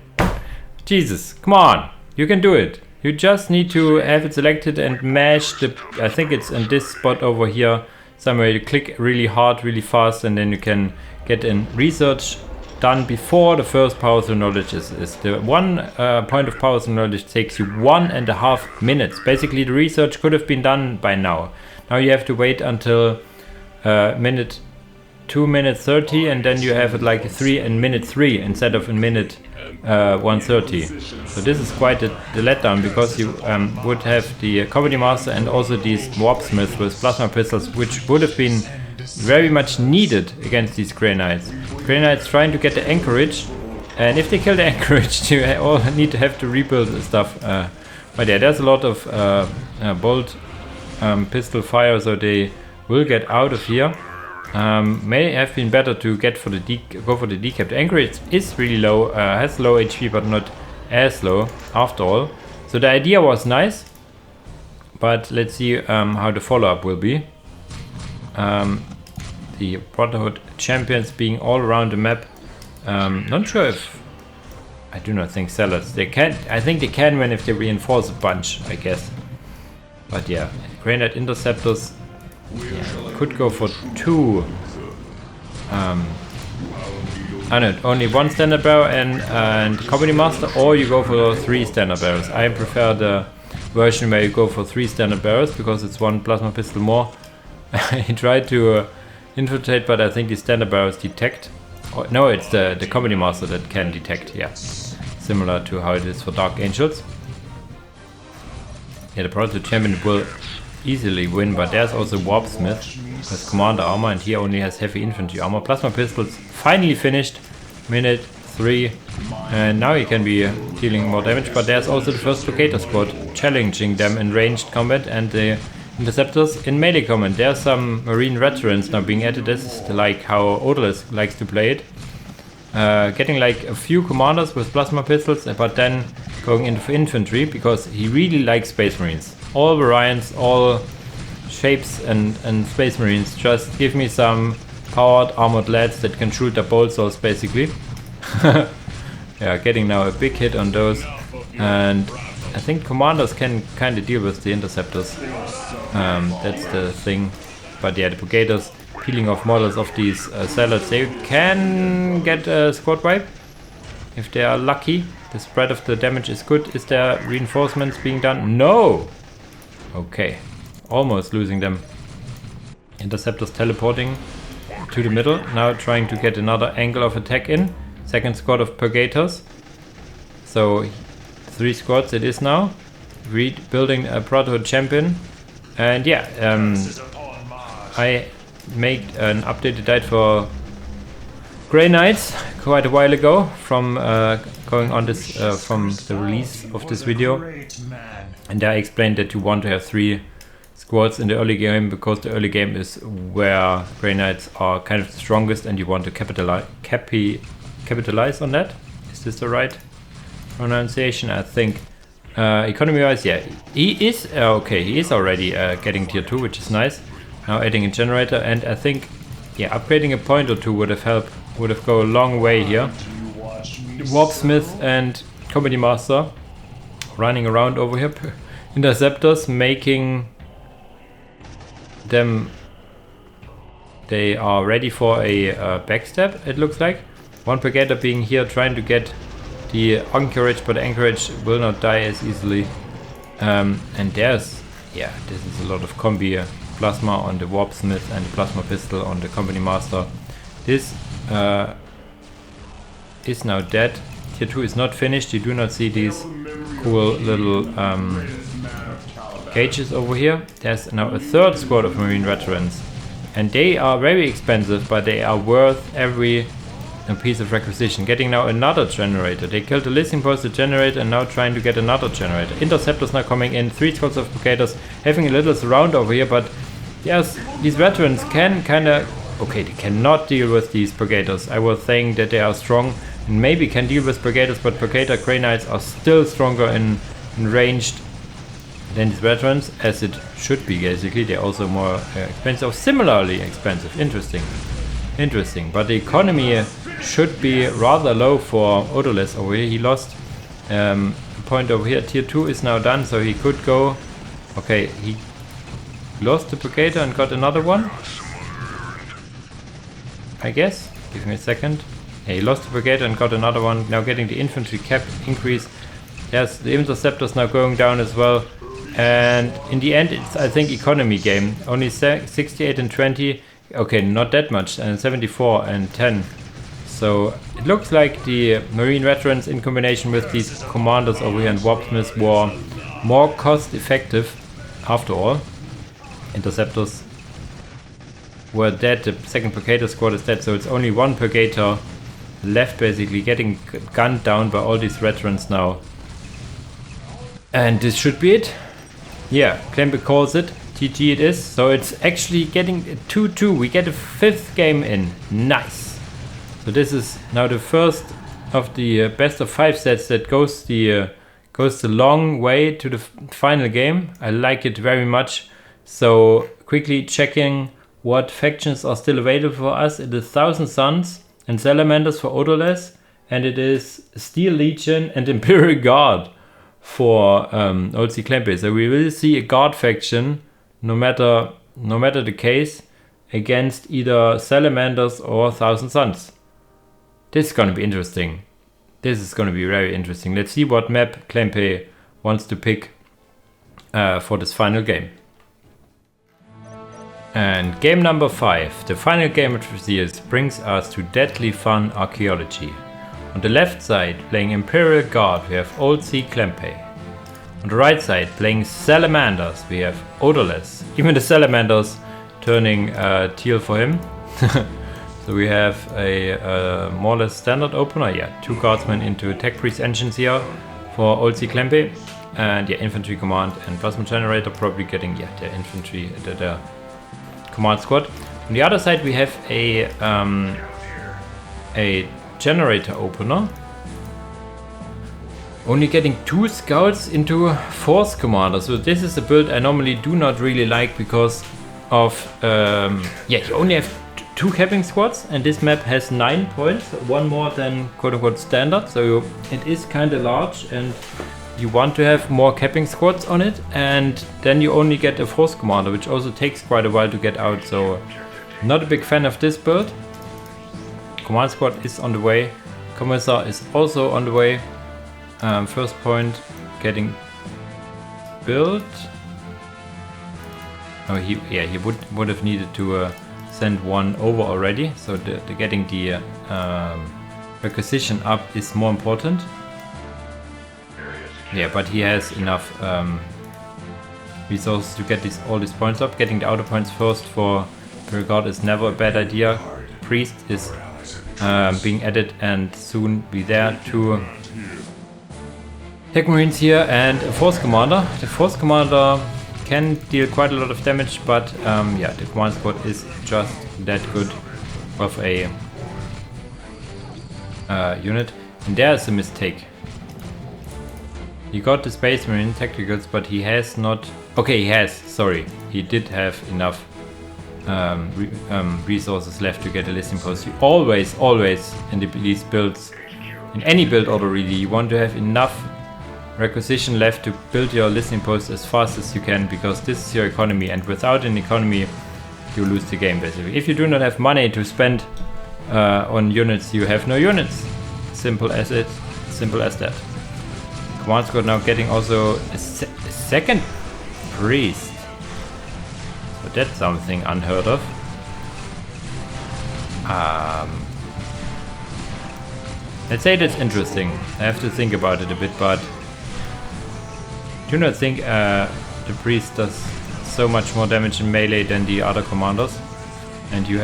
Jesus, come on, you can do it. You just need to have it selected and mash the, I think it's in this spot over here somewhere. You click really hard, really fast, and then you can get in research done before the first powers of knowledge is the one point of powers of knowledge takes you 1.5 minutes. Basically, the research could have been done by now. Now you have to wait until 2 minutes 30, and then you have it like 3 in minute 3 instead of in minute 1:30. So this is quite the letdown, because you would have the comedy master and also these warpsmiths with plasma pistols, which would have been very much needed against these Grey Knights. Grey Knights trying to get the anchorage, and if they kill the anchorage, you all need to have to rebuild the stuff. But yeah, there's a lot of bolt pistol fire, so they will get out of here. May have been better to get for the go for the decap. The anchorage is really low, has low HP, but not as low after all. So the idea was nice, but let's see how the follow-up will be. The Brotherhood champions being all around the map. Not sure if, I do not think sellers. They can. I think they can win if they reinforce a bunch, I guess. But yeah, Grey Knight interceptors. Yeah, could go for 2. I know, only 1 standard barrel and comedy master, or you go for 3 standard barrels. I prefer the version where you go for 3 standard barrels, because it's 1 plasma pistol more. I tried to infiltrate, but I think the standard barrels detect. Oh, no, it's the comedy master that can detect. Yeah, similar to how it is for Dark Angels. Yeah, the Prototype champion will easily win, but there's also Warpsmith with commander armor, and he only has heavy infantry armor. Plasma pistols finally finished, minute 3, and now he can be dealing more damage. But there's also the first locator squad challenging them in ranged combat, and the interceptors in melee combat. There's some marine veterans now being added. This is like how Odourless likes to play it. Getting like a few commanders with plasma pistols, but then going into infantry, because he really likes space marines. All variants, all shapes and space marines. Just give me some powered armored lads that can shoot the bolt souls, basically. Yeah, getting now a big hit on those, and I think commanders can kind of deal with the interceptors. That's the thing. But yeah, the brigaders peeling off models of these salads, they can get a squad wipe if they are lucky. The spread of the damage is good. Is there reinforcements being done? No! Okay, almost losing them. Interceptors teleporting to the middle, now trying to get another angle of attack in. Second squad of purgators. So 3 squads it is now. Rebuilding a Brotherhood champion. And yeah, I made an updated guide for Grey Knights quite a while ago, from going on this from the release of this video, and there I explained that you want to have 3 squads in the early game, because the early game is where Grey Knights are kind of the strongest, and you want to capitalize on that. Is this the right pronunciation? I think economy wise, yeah, he is okay. He is already getting tier 2, which is nice. Now adding a generator, and I think, yeah, upgrading a point or 2 would have helped, would have go a long way here. Warpsmith and comedy master running around over here. Interceptors making them, they are ready for a backstab, it looks like. 1 brigader being here trying to get the anchorage, but the anchorage will not die as easily. And there's, yeah, this is a lot of combi plasma on the Warpsmith and the plasma pistol on the company master. This is now dead. Tier 2 is not finished. You do not see these cool little cages over here. There's now a 3rd squad of marine veterans, and they are very expensive, but they are worth every piece of requisition. Getting now another generator. They killed the listing post, the generator, and now trying to get another generator. Interceptors now coming in. 3 squads of brigaders having a little surround over here, but yes, these veterans can kind of, okay, they cannot deal with these brigaders. I was saying that they are strong and maybe can deal with brigaders, but brigader Grey Knights are still stronger in ranged than these veterans, as it should be basically. They're also more expensive, similarly expensive. Interesting. Interesting, but the economy should be rather low for Odourless over here. He lost a point over here. Tier 2 is now done, so he could go. Okay, he lost the Brigader and got another one, I guess. Give me a second. Yeah, he lost the Brigader and got another one. Now getting the infantry cap increase. Yes, the Interceptor's now going down as well. And in the end, it's, I think, economy game. Only 68 and 20. Okay, not that much. And 74 and 10. So it looks like the Marine veterans in combination with these commanders over here and Warpsmiths were more cost effective after all. Interceptors were dead. The second Brigader squad is dead. So it's only one Brigader left, basically getting gunned down by all these veterans now. And this should be it. Yeah, Cklempay calls it. GG it is. So it's actually getting 2-2. We get a 5th game in. Nice. So this is now the first of the best of 5 sets that goes the long way to the final game. I like it very much. So quickly checking what factions are still available for us. It is Thousand Suns and Salamanders for Odourless, and it is Steel Legion and Imperial Guard for old Cklempay. So we will see a guard faction, no matter the case, against either Salamanders or Thousand Suns. This is going to be interesting. This is going to be very interesting. Let's see what map Cklempay wants to pick for this final game. And game number 5, the final game of the series, brings us to deadly fun Archeology. On the left side, playing Imperial Guard, we have old Cklempay. On the right side, playing Salamanders, we have Odourless. Even the Salamanders turning teal for him. So we have a more or less standard opener. Yeah, 2 guardsmen into tech priest engines here for old Cklempay. And yeah, infantry command and plasma generator probably getting the infantry, the command squad. On the other side, we have a generator opener. Only getting 2 scouts into force commander. So this is a build I normally do not really like because of you only have 2 capping squads, and this map has 9 points, 1 more than quote-unquote standard. So it is kind of large, and you want to have more capping squads on it, and then you only get a force commander, which also takes quite a while to get out. So not a big fan of this build. Command squad is on the way. Commissar is also on the way. First point getting built. Oh, he would have needed to send one over already. So the getting the requisition up is more important. Yeah, but he has enough resources to get all these points up. Getting the outer points first for Imperial Guard is never a bad idea. Priest is being added and soon be there. 2 Tech Marines here and a Force Commander. The Force Commander can deal quite a lot of damage, but the command squad is just that good of a unit. And there's a mistake. He got the Space Marine Tacticals, but he has not... Okay, he has, sorry. He did have enough resources left to get a listing post. You always in these builds, in any build order really, you want to have enough requisition left to build your listing post as fast as you can, because this is your economy, and without an economy you lose the game basically. If you do not have money to spend on units, you have no units. Simple as it, simple as that. Command squad now getting also a second priest. So that's something unheard of. Let's say that's interesting. I have to think about it a bit, but do not think the priest does so much more damage in melee than the other commanders, and you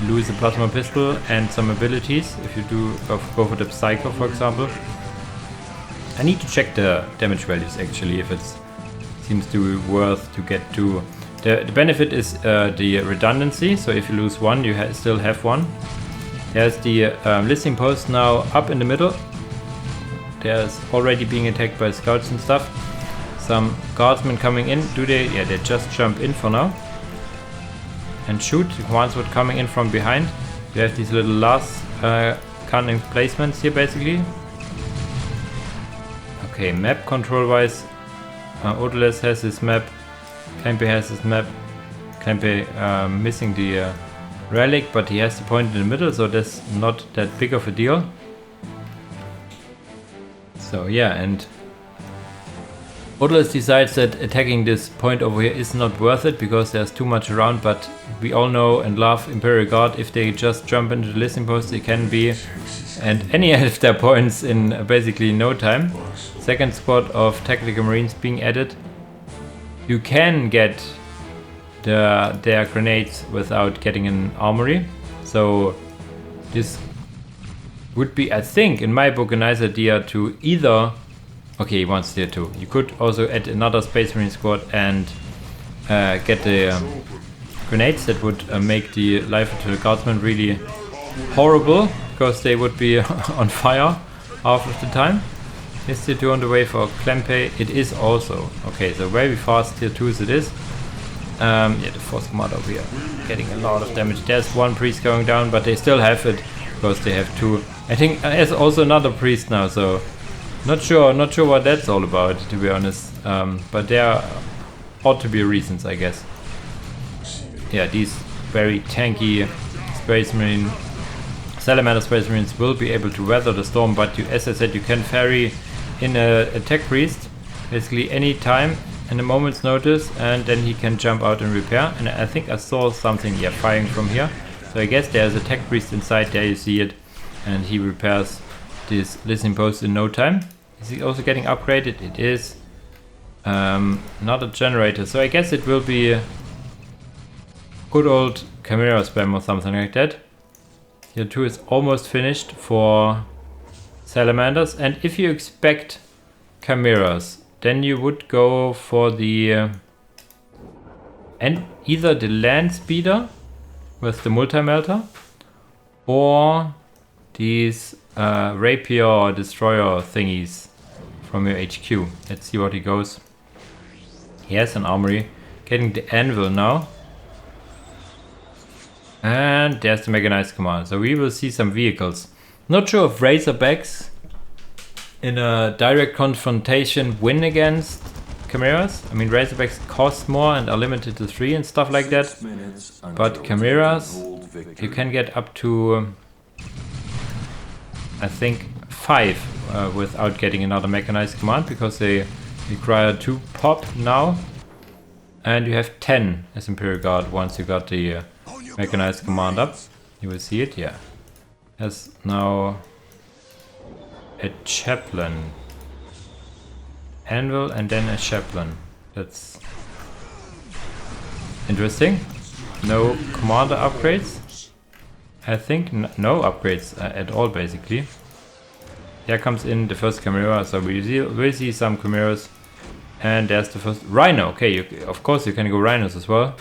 lose a plasma pistol and some abilities if you do go for the psycho, for example. I need to check the damage values actually, if it seems to be worth to get to. The benefit is the redundancy, so if you lose one, you still have one. There's the listing post now up in the middle. There's already being attacked by scouts and stuff. Some guardsmen coming in. Do they? Yeah, they just jump in for now and shoot. The command squad coming in from behind. You have these little last cannon placements here basically. Okay, map control wise, Odourless has this map, Cklempay has this map. Cklempay missing the relic, but he has the point in the middle, so that's not that big of a deal. So yeah, and Odourless decides that attacking this point over here is not worth it because there's too much around, but we all know and love Imperial Guard. If they just jump into the listening post, they can be and any of their points in basically no time. Second squad of Tactical Marines being added. You can get their grenades without getting an armory, so this would be, I think, in my book, a nice idea to either, okay, he wants tier 2. You could also add another Space Marine squad and get the grenades. That would make the life of the guardsmen really horrible, because they would be on fire half of the time. Is tier 2 on the way for Cklempay? It is also. Okay, so very fast tier 2s it is. Yeah, the force commander over here getting a lot of damage. There's one priest going down, but they still have it because they have 2. I think there's also another priest now, so not sure what that's all about, to be honest. But there ought to be reasons, I guess. Yeah, these very tanky Space Marine, Salamander Space Marines will be able to weather the storm, but you, as I said, you can ferry in a attack priest basically any time in a moment's notice, and then he can jump out and repair. And I think I saw something, yeah, firing from here. So I guess there's a tech priest inside there, you see it, and he repairs this listening post in no time. Is he also getting upgraded? It is. Not a generator, so I guess it will be a good old Chimera spam or something like that. Tier 2 is almost finished for Salamanders, and if you expect Chimeras, then you would go for the and either the land speeder with the multi-melter or these rapier destroyer thingies from your HQ. Let's see what he goes. He has an armory. Getting the anvil now. And there's the mechanized command. So we will see some vehicles. Not sure if Razorbacks in a direct confrontation win against Chimeras. I mean, Razorbacks cost more and are limited to 3 and stuff like that. But Chimeras, you can get up to, I think, 5 without getting another mechanized command, because they require 2 pop now. And you have 10 as Imperial Guard once you got the mechanized command up. You will see it, yeah. Has now a chaplain, anvil, and then a chaplain. That's interesting. No commander upgrades. I think no upgrades at all, basically. There comes in the first Chimera, so we'll see some Chimeras. And there's the first Rhino. Okay, of course you can go Rhinos as well.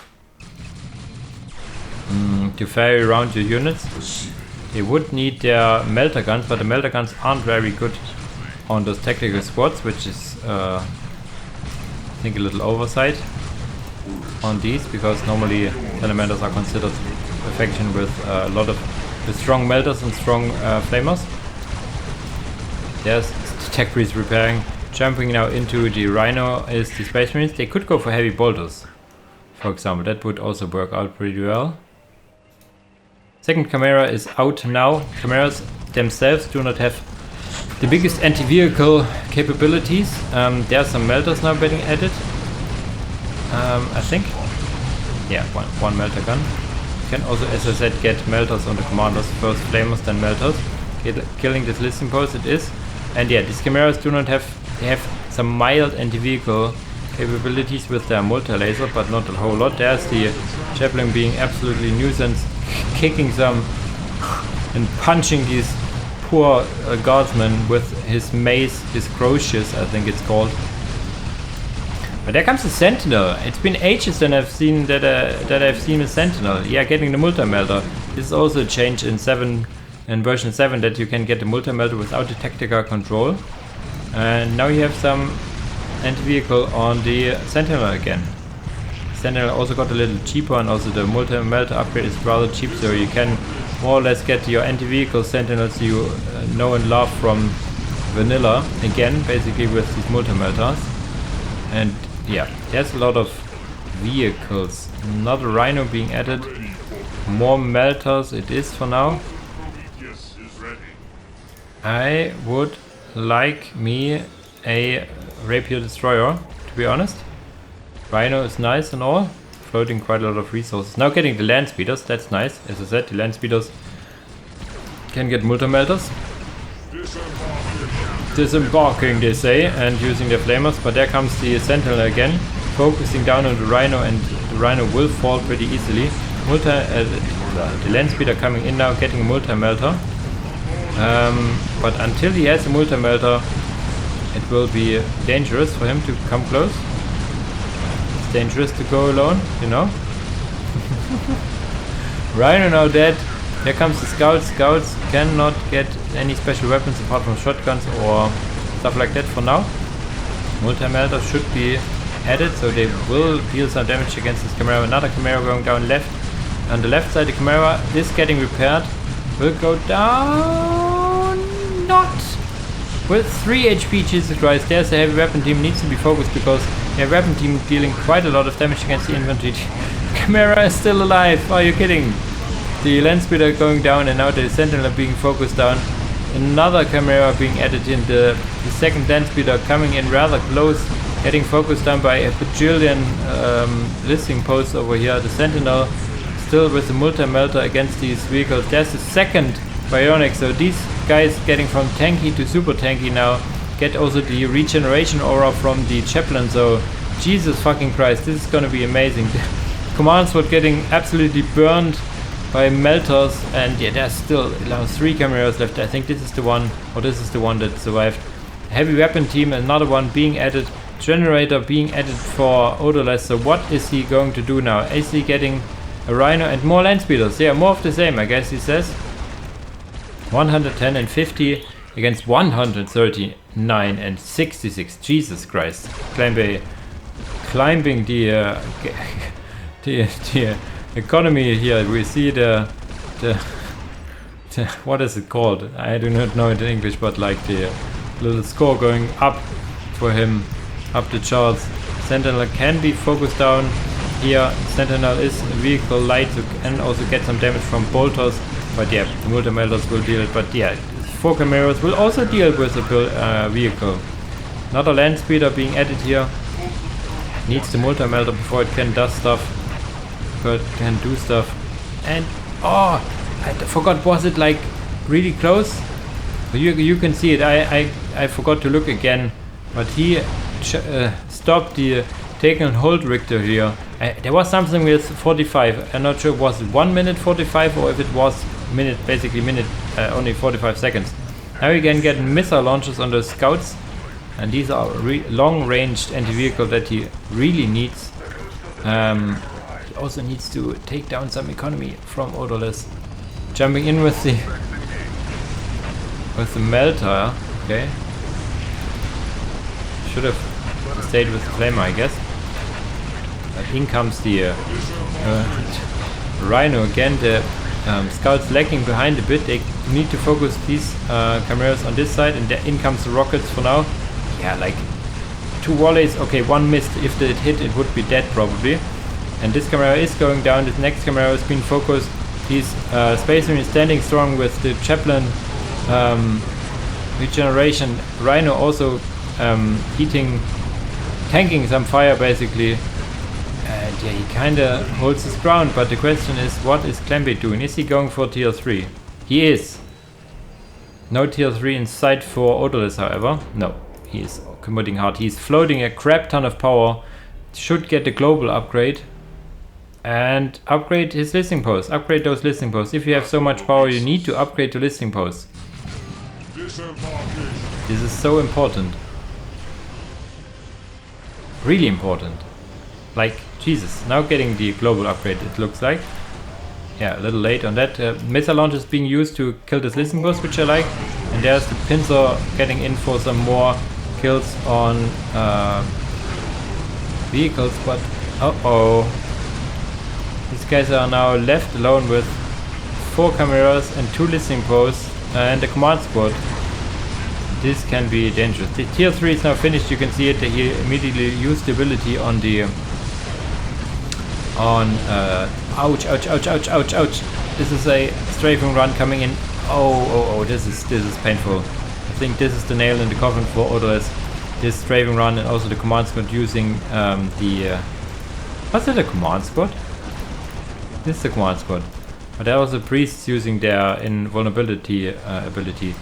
To ferry around your units. They would need their melter guns, but the melter guns aren't very good on those tactical squads, which is I think a little oversight on these, because normally salamanders are considered a faction with a lot of strong melters and strong flamers. There's the tech priest repairing. Jumping now into the Rhino is the Space Marines. They could go for heavy bolters, for example. That would also work out pretty well. Second Chimera is out now. Chimeras themselves do not have the biggest anti-vehicle capabilities. There are some melters now being added. I think. Yeah, one melter gun. You can also, as I said, get melters on the commanders. First flamers, then melters. Killing this listening post it is. And yeah, these Chimeras do not have, they have some mild anti-vehicle capabilities with their multi-laser, but not a whole lot. There's the chaplain being absolutely nuisance, kicking some and punching these poor guardsmen with his mace, his crocius, I think it's called. But there comes a sentinel. It's been ages that I've seen a sentinel. Yeah, getting the multi-melter. This is also a change in version 7, that you can get the multi-melter without the tactical control. And now you have some anti-vehicle on the sentinel again. Sentinel also got a little cheaper, and also the multi-melter upgrade is rather cheap, so you can more or less get your anti-vehicle sentinels you know and love from vanilla again, basically with these multi-melters. And yeah, there's a lot of vehicles. Another rhino being added. More melters it is for now. I would like me a rapier destroyer, to be honest. Rhino is nice and all, floating quite a lot of resources. Now getting the land speeders, that's nice. As I said, the land speeders can get multi-melters. Disembarking, they say, and using their flamers, but there comes the sentinel again, focusing down on the rhino, and the rhino will fall pretty easily. The land speeder coming in now, getting a multi-melter. But until he has a multi-melter, it will be dangerous for him to come close. It's dangerous to go alone, you know. Rhino now dead. Here comes the scouts. Scouts cannot get any special weapons apart from shotguns or stuff like that for now. Multi-melter should be added, so they will deal some damage against this Chimera. Another Chimera going down left. On the left side, the Chimera is getting repaired. Will go down. Not with 3 HP. Jesus Christ, there's a heavy weapon team. Needs to be focused because the weapon team dealing quite a lot of damage against the infantry. Chimera is still alive. Are you kidding? The land speeder going down, and now the sentinel being focused down. Another Chimera being added in. The second land speeder coming in rather close, getting focused down by a bajillion listing posts over here. The sentinel still with the multi-melter against these vehicles. There's the second bionic, so these guys getting from tanky to super tanky now get also the regeneration aura from the chaplain. So Jesus fucking Christ, this is gonna be amazing. Command sword getting absolutely burned by melters, and yeah, there's still 3 cameras left. I think this is the one, or this is the one that survived. Heavy weapon team, another one being added. Generator being added for Odourless. So what is he going to do now? Is he getting a rhino and more land speeders? Yeah, more of the same, I guess he says. 110 and 50 against 139 and 66. Jesus Christ. Cklempay climbing the economy here. We see the what is it called? I do not know it in English, but like the little score going up for him, up the charts. Sentinel can be focused down here. Sentinel is vehicle light, so can also get some damage from bolters, but yeah, the multi-melters will deal it. But yeah, 4 Chimeras will also deal with the vehicle. Another land speeder being added here. Needs the multi-melter before it can do stuff. Can do stuff. And oh, I forgot, was it like really close? You can see it. I forgot to look again, but he stopped the take and hold Richter here. There was something with 45. I'm not sure, was it 1 minute 45 or if it was only 45 seconds. Now we can get missile launches on the scouts, and these are long-ranged anti-vehicle that he really needs. He also needs to take down some economy from Odourless. Jumping in with the melter. Okay. Should have stayed with the flamer, I guess. But in comes the rhino again. The scouts lagging behind a bit. They need to focus these cameras on this side, and in comes the rockets for now. Yeah, like 2 volleys. Okay, 1 missed. If it hit, it would be dead probably. And this camera is going down. This next camera is being focused. He's Space Marine is standing strong with the chaplain regeneration. Rhino also tanking some fire basically. And yeah, he kinda holds his ground, but the question is, what is Cklempay doing? Is he going for tier 3? He is. No tier 3 in sight for Odourless, however. No, he is committing hard. He's floating a crap ton of power. Should get the global upgrade. And upgrade his listing posts. Upgrade those listing posts. If you have so much power, you need to upgrade the listing posts. This is so important. Really important. Like, Jesus. Now getting the global upgrade, it looks like. Yeah, a little late on that. Missile launch is being used to kill this listing post, which I like. And there's the pincer getting in for some more kills on vehicles. But, uh-oh. These guys are now left alone with 4 cameras and 2 listening posts and a command squad. This can be dangerous. The tier 3 is now finished. You can see it. He immediately used the ability on the ouch, ouch, ouch, ouch, ouch, ouch. This is a strafing run coming in. Oh, this is painful. I think this is the nail in the coffin for Odourless. This strafing run and also the command squad using was it a command squad? This is the command squad. But there was a priest using their invulnerability ability.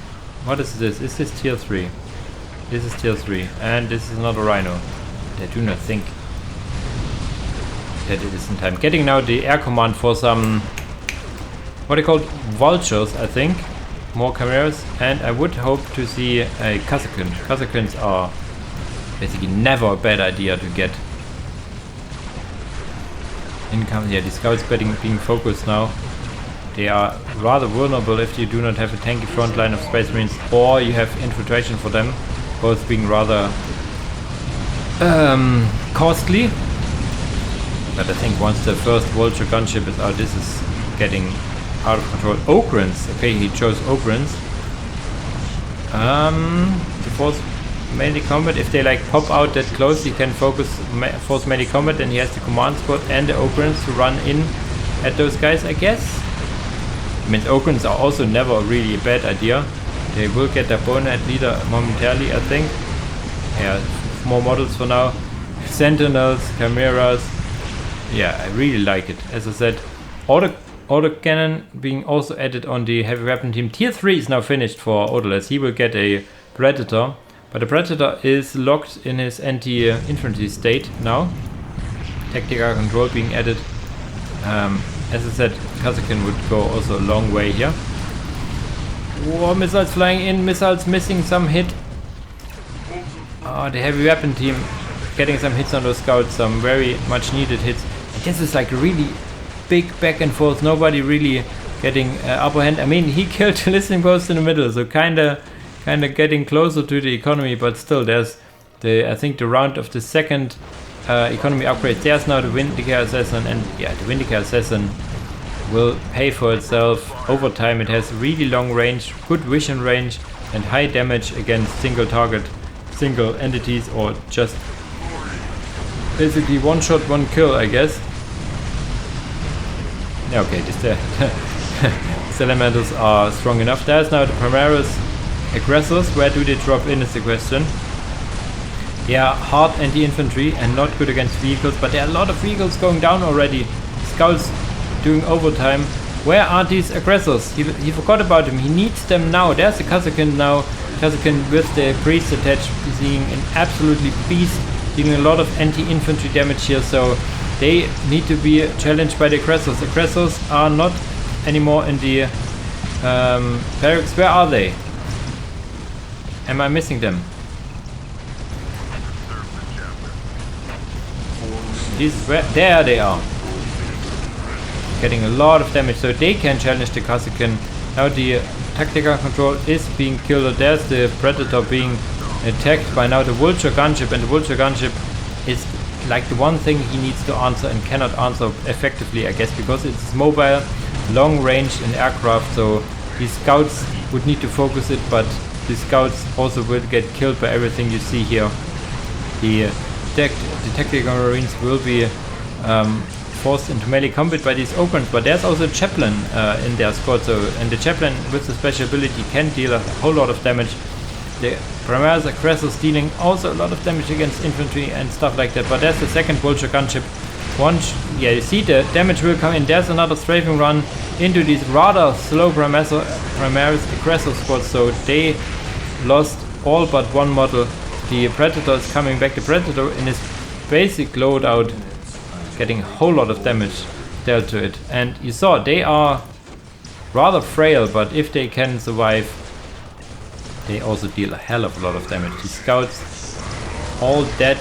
What is this? Is this tier 3? This is tier 3. And this is not a rhino. I do not think that it is in time. Getting now the air command for some, what are called, vultures, I think. More cameras. And I would hope to see a Kazakin. Kazakins are basically never a bad idea to get. Income, yeah, the scouts being focused now. They are rather vulnerable if you do not have a tanky front line of Space Marines, or you have infiltration for them, both being rather costly. But I think once the first Vulture gunship is out, this is getting out of control. Ogrins, okay, he chose Ogrins. To force melee combat, if they like pop out that close, he can force melee combat, and he has the command squad and the Ogrins to run in at those guys, I guess. I mean, Ogrins are also never really a bad idea. They will get their bonnet leader momentarily, I think. Yeah, more models for now. Sentinels, Chimeras. Yeah, I really like it. As I said, autocannon being also added on the heavy weapon team. Tier 3 is now finished for Odourless. He will get a Predator. But the Predator is locked in his anti-infantry state now. Tactical control being added. As I said, Kazakin would go also a long way here. Whoa, missiles flying in, missiles missing some hit. Oh, the heavy weapon team getting some hits on those scouts, some very much needed hits. And this is like really big back and forth, nobody really getting upper hand. I mean, he killed the listening post in the middle, so kinda getting closer to the economy, but still there's I think the round of the second economy upgrade. There's now the Vindicator Assassin, and yeah, the Vindicator Assassin will pay for itself over time. It has really long range, good vision range, and high damage against single target, single entities, or just basically one shot, one kill, I guess. Yeah, okay, these elementals are strong enough. There's now the Primaris aggressors. Where do they drop in is the question. Yeah, hard anti-infantry and not good against vehicles, but there are a lot of vehicles going down already. Scouts doing overtime. Where are these aggressors? He forgot about them. He needs them now. There's the Kazakin now. Kazakin with the priest attached, being an absolutely beast, dealing a lot of anti-infantry damage here, so they need to be challenged by the aggressors. Aggressors are not anymore in the barracks. Where are they? Am I missing them? There they are. Getting a lot of damage, so they can challenge the Kazakin. Now the tactical control is being killed. There's the Predator being attacked by now the Vulture gunship, and the Vulture gunship is like the one thing he needs to answer and cannot answer effectively, I guess, because it's mobile, long range and aircraft, so these scouts would need to focus it, but the scouts also will get killed by everything you see here. The tactical marines will be forced into melee combat by these Ogrins, but there's also a chaplain in their squad, so, and the chaplain with the special ability can deal a whole lot of damage. The Primaris aggressors dealing also a lot of damage against infantry and stuff like that, but there's the second Vulture gunship. Yeah, you see the damage will come in. There's another strafing run into these rather slow Primaris aggressor squads, so they lost all but one model. The Predator is coming back. The Predator in his basic loadout getting a whole lot of damage dealt to it, and you saw they are rather frail, but if they can survive, they also deal a hell of a lot of damage. The scouts all dead.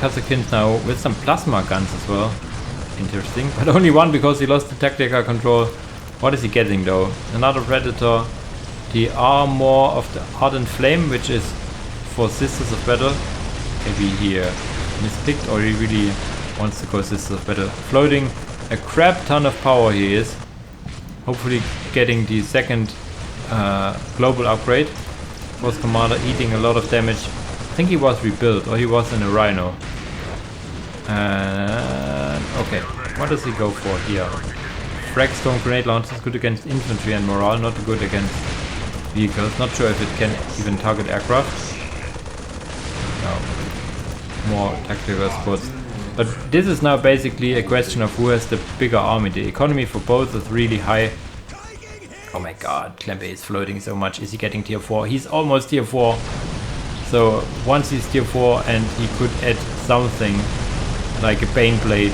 Kazakins now with some plasma guns as well. Interesting, but only one because he lost the tactical control. What is he getting though? Another Predator. The armor of the Ardent Flame, which is for Sisters of Battle. Maybe he mispicked, or he really wants to go Sisters of Battle. Floating a crap ton of power he is. hopefully getting the second global upgrade. Force Commander eating a lot of damage. I think he was rebuilt, or he was in a Rhino. Okay, what does he go for here? Frag Storm Grenade Launcher is good against infantry and morale, not good against vehicles. Not sure if it can even target aircraft. No, more tactical squads. But this is now basically a question of who has the bigger army. The economy for both is really high. Oh my god, Cklempay is floating so much. Is he getting tier 4? He's almost tier 4. So once he's tier 4 and he could add something like a Bane Blade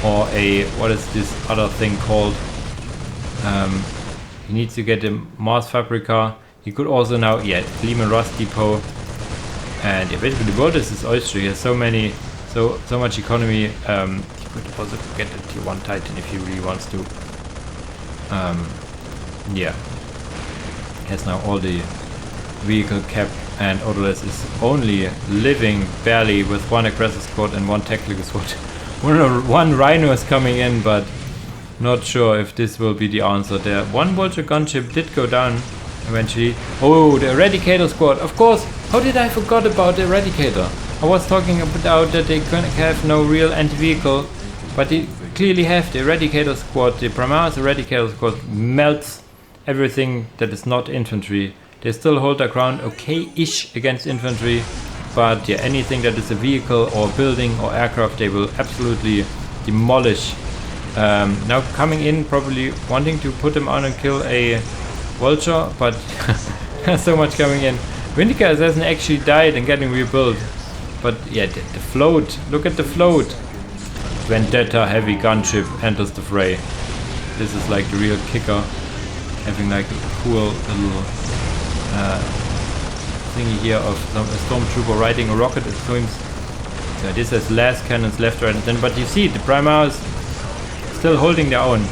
or a, what is this other thing called? He needs to get a Mars Fabrica. He could also now, yeah, Lehman Rust Depot. And yeah, basically the world is his oyster. He has so much economy. He could also get a tier 1 Titan if he really wants to. Yeah. He has now all the vehicle cap, and Odourless is only living barely with one aggressive squad and one tactical squad. One Rhino is coming in, but not sure if this will be the answer there. One Vulture gunship did go down eventually. Oh, the Eradicator squad, of course. How did I forget about the Eradicator? I was talking about that they have no real anti-vehicle, but they clearly have the Eradicator squad. The Primaris Eradicator squad melts everything that is not infantry. They still hold their ground okay-ish against infantry, but yeah, anything that is a vehicle or building or aircraft, they will absolutely demolish. Now coming in, probably wanting to put them on and kill a Vulture, but so much coming in. Vindicator Assassin actually died and getting rebuilt. But yeah, the float, look at the float. Vendetta heavy gunship enters the fray. This is like the real kicker. Having like a cool little thingy here of a stormtrooper riding a rocket, it seems. So this has less cannons left, right, and then. But you see, the Primaris still holding their own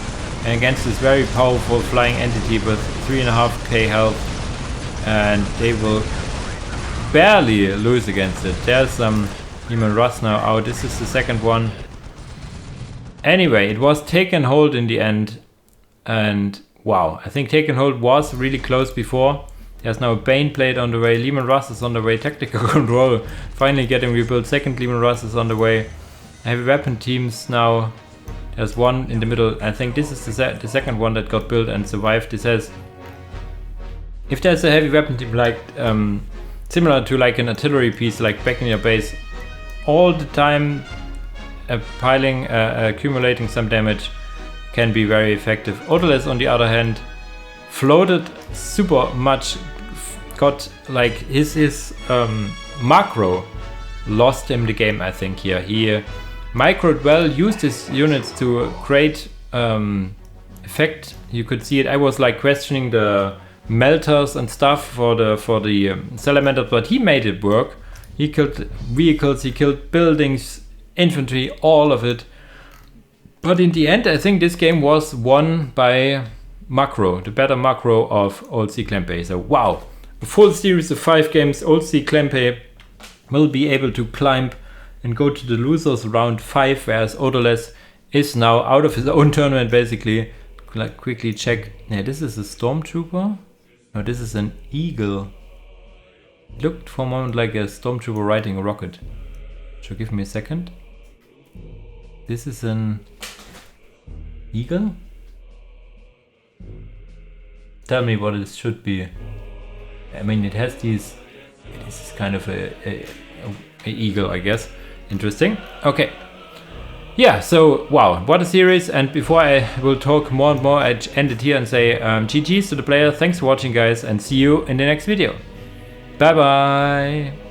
against this very powerful flying entity with 3.5k health, and they will barely lose against it. There's some Human Rust now out. This is the second one. Anyway, it was taken hold in the end, and wow, I think taken hold was really close before. There's now a Bane Blade on the way, Lehman Rust is on the way, Tactical Control finally getting rebuilt, second Lehman Rust is on the way. Heavy weapon teams now, there's one in the middle. I think this is the second one that got built and survived. It says, if there's a heavy weapon team like, similar to like an artillery piece, like back in your base, all the time accumulating some damage can be very effective. Odourless on the other hand floated super much, got like his macro lost him the game, I think. Here he microed well, used his units to great effect. You could see it. I was like questioning the melters and stuff for the salamanders, but he made it work. He killed vehicles, he killed buildings, infantry, all of it. But in the end, I think this game was won by macro, the better macro of old Cklempay. So wow, a full series of 5 games. Old Cklempay will be able to climb and go to the losers round 5, whereas Odourless is now out of his own tournament basically. Like quickly check. Yeah, this is a stormtrooper. No, this is an eagle. Looked for a moment like a stormtrooper riding a rocket. So give me a second. This is an eagle? Tell me what it should be. I mean, it has these. This is kind of a eagle, I guess. Interesting. Okay. Yeah, so wow, what a series. And before I will talk more and more, I end it here and say GG's to the player. Thanks for watching, guys, and see you in the next video. Bye bye.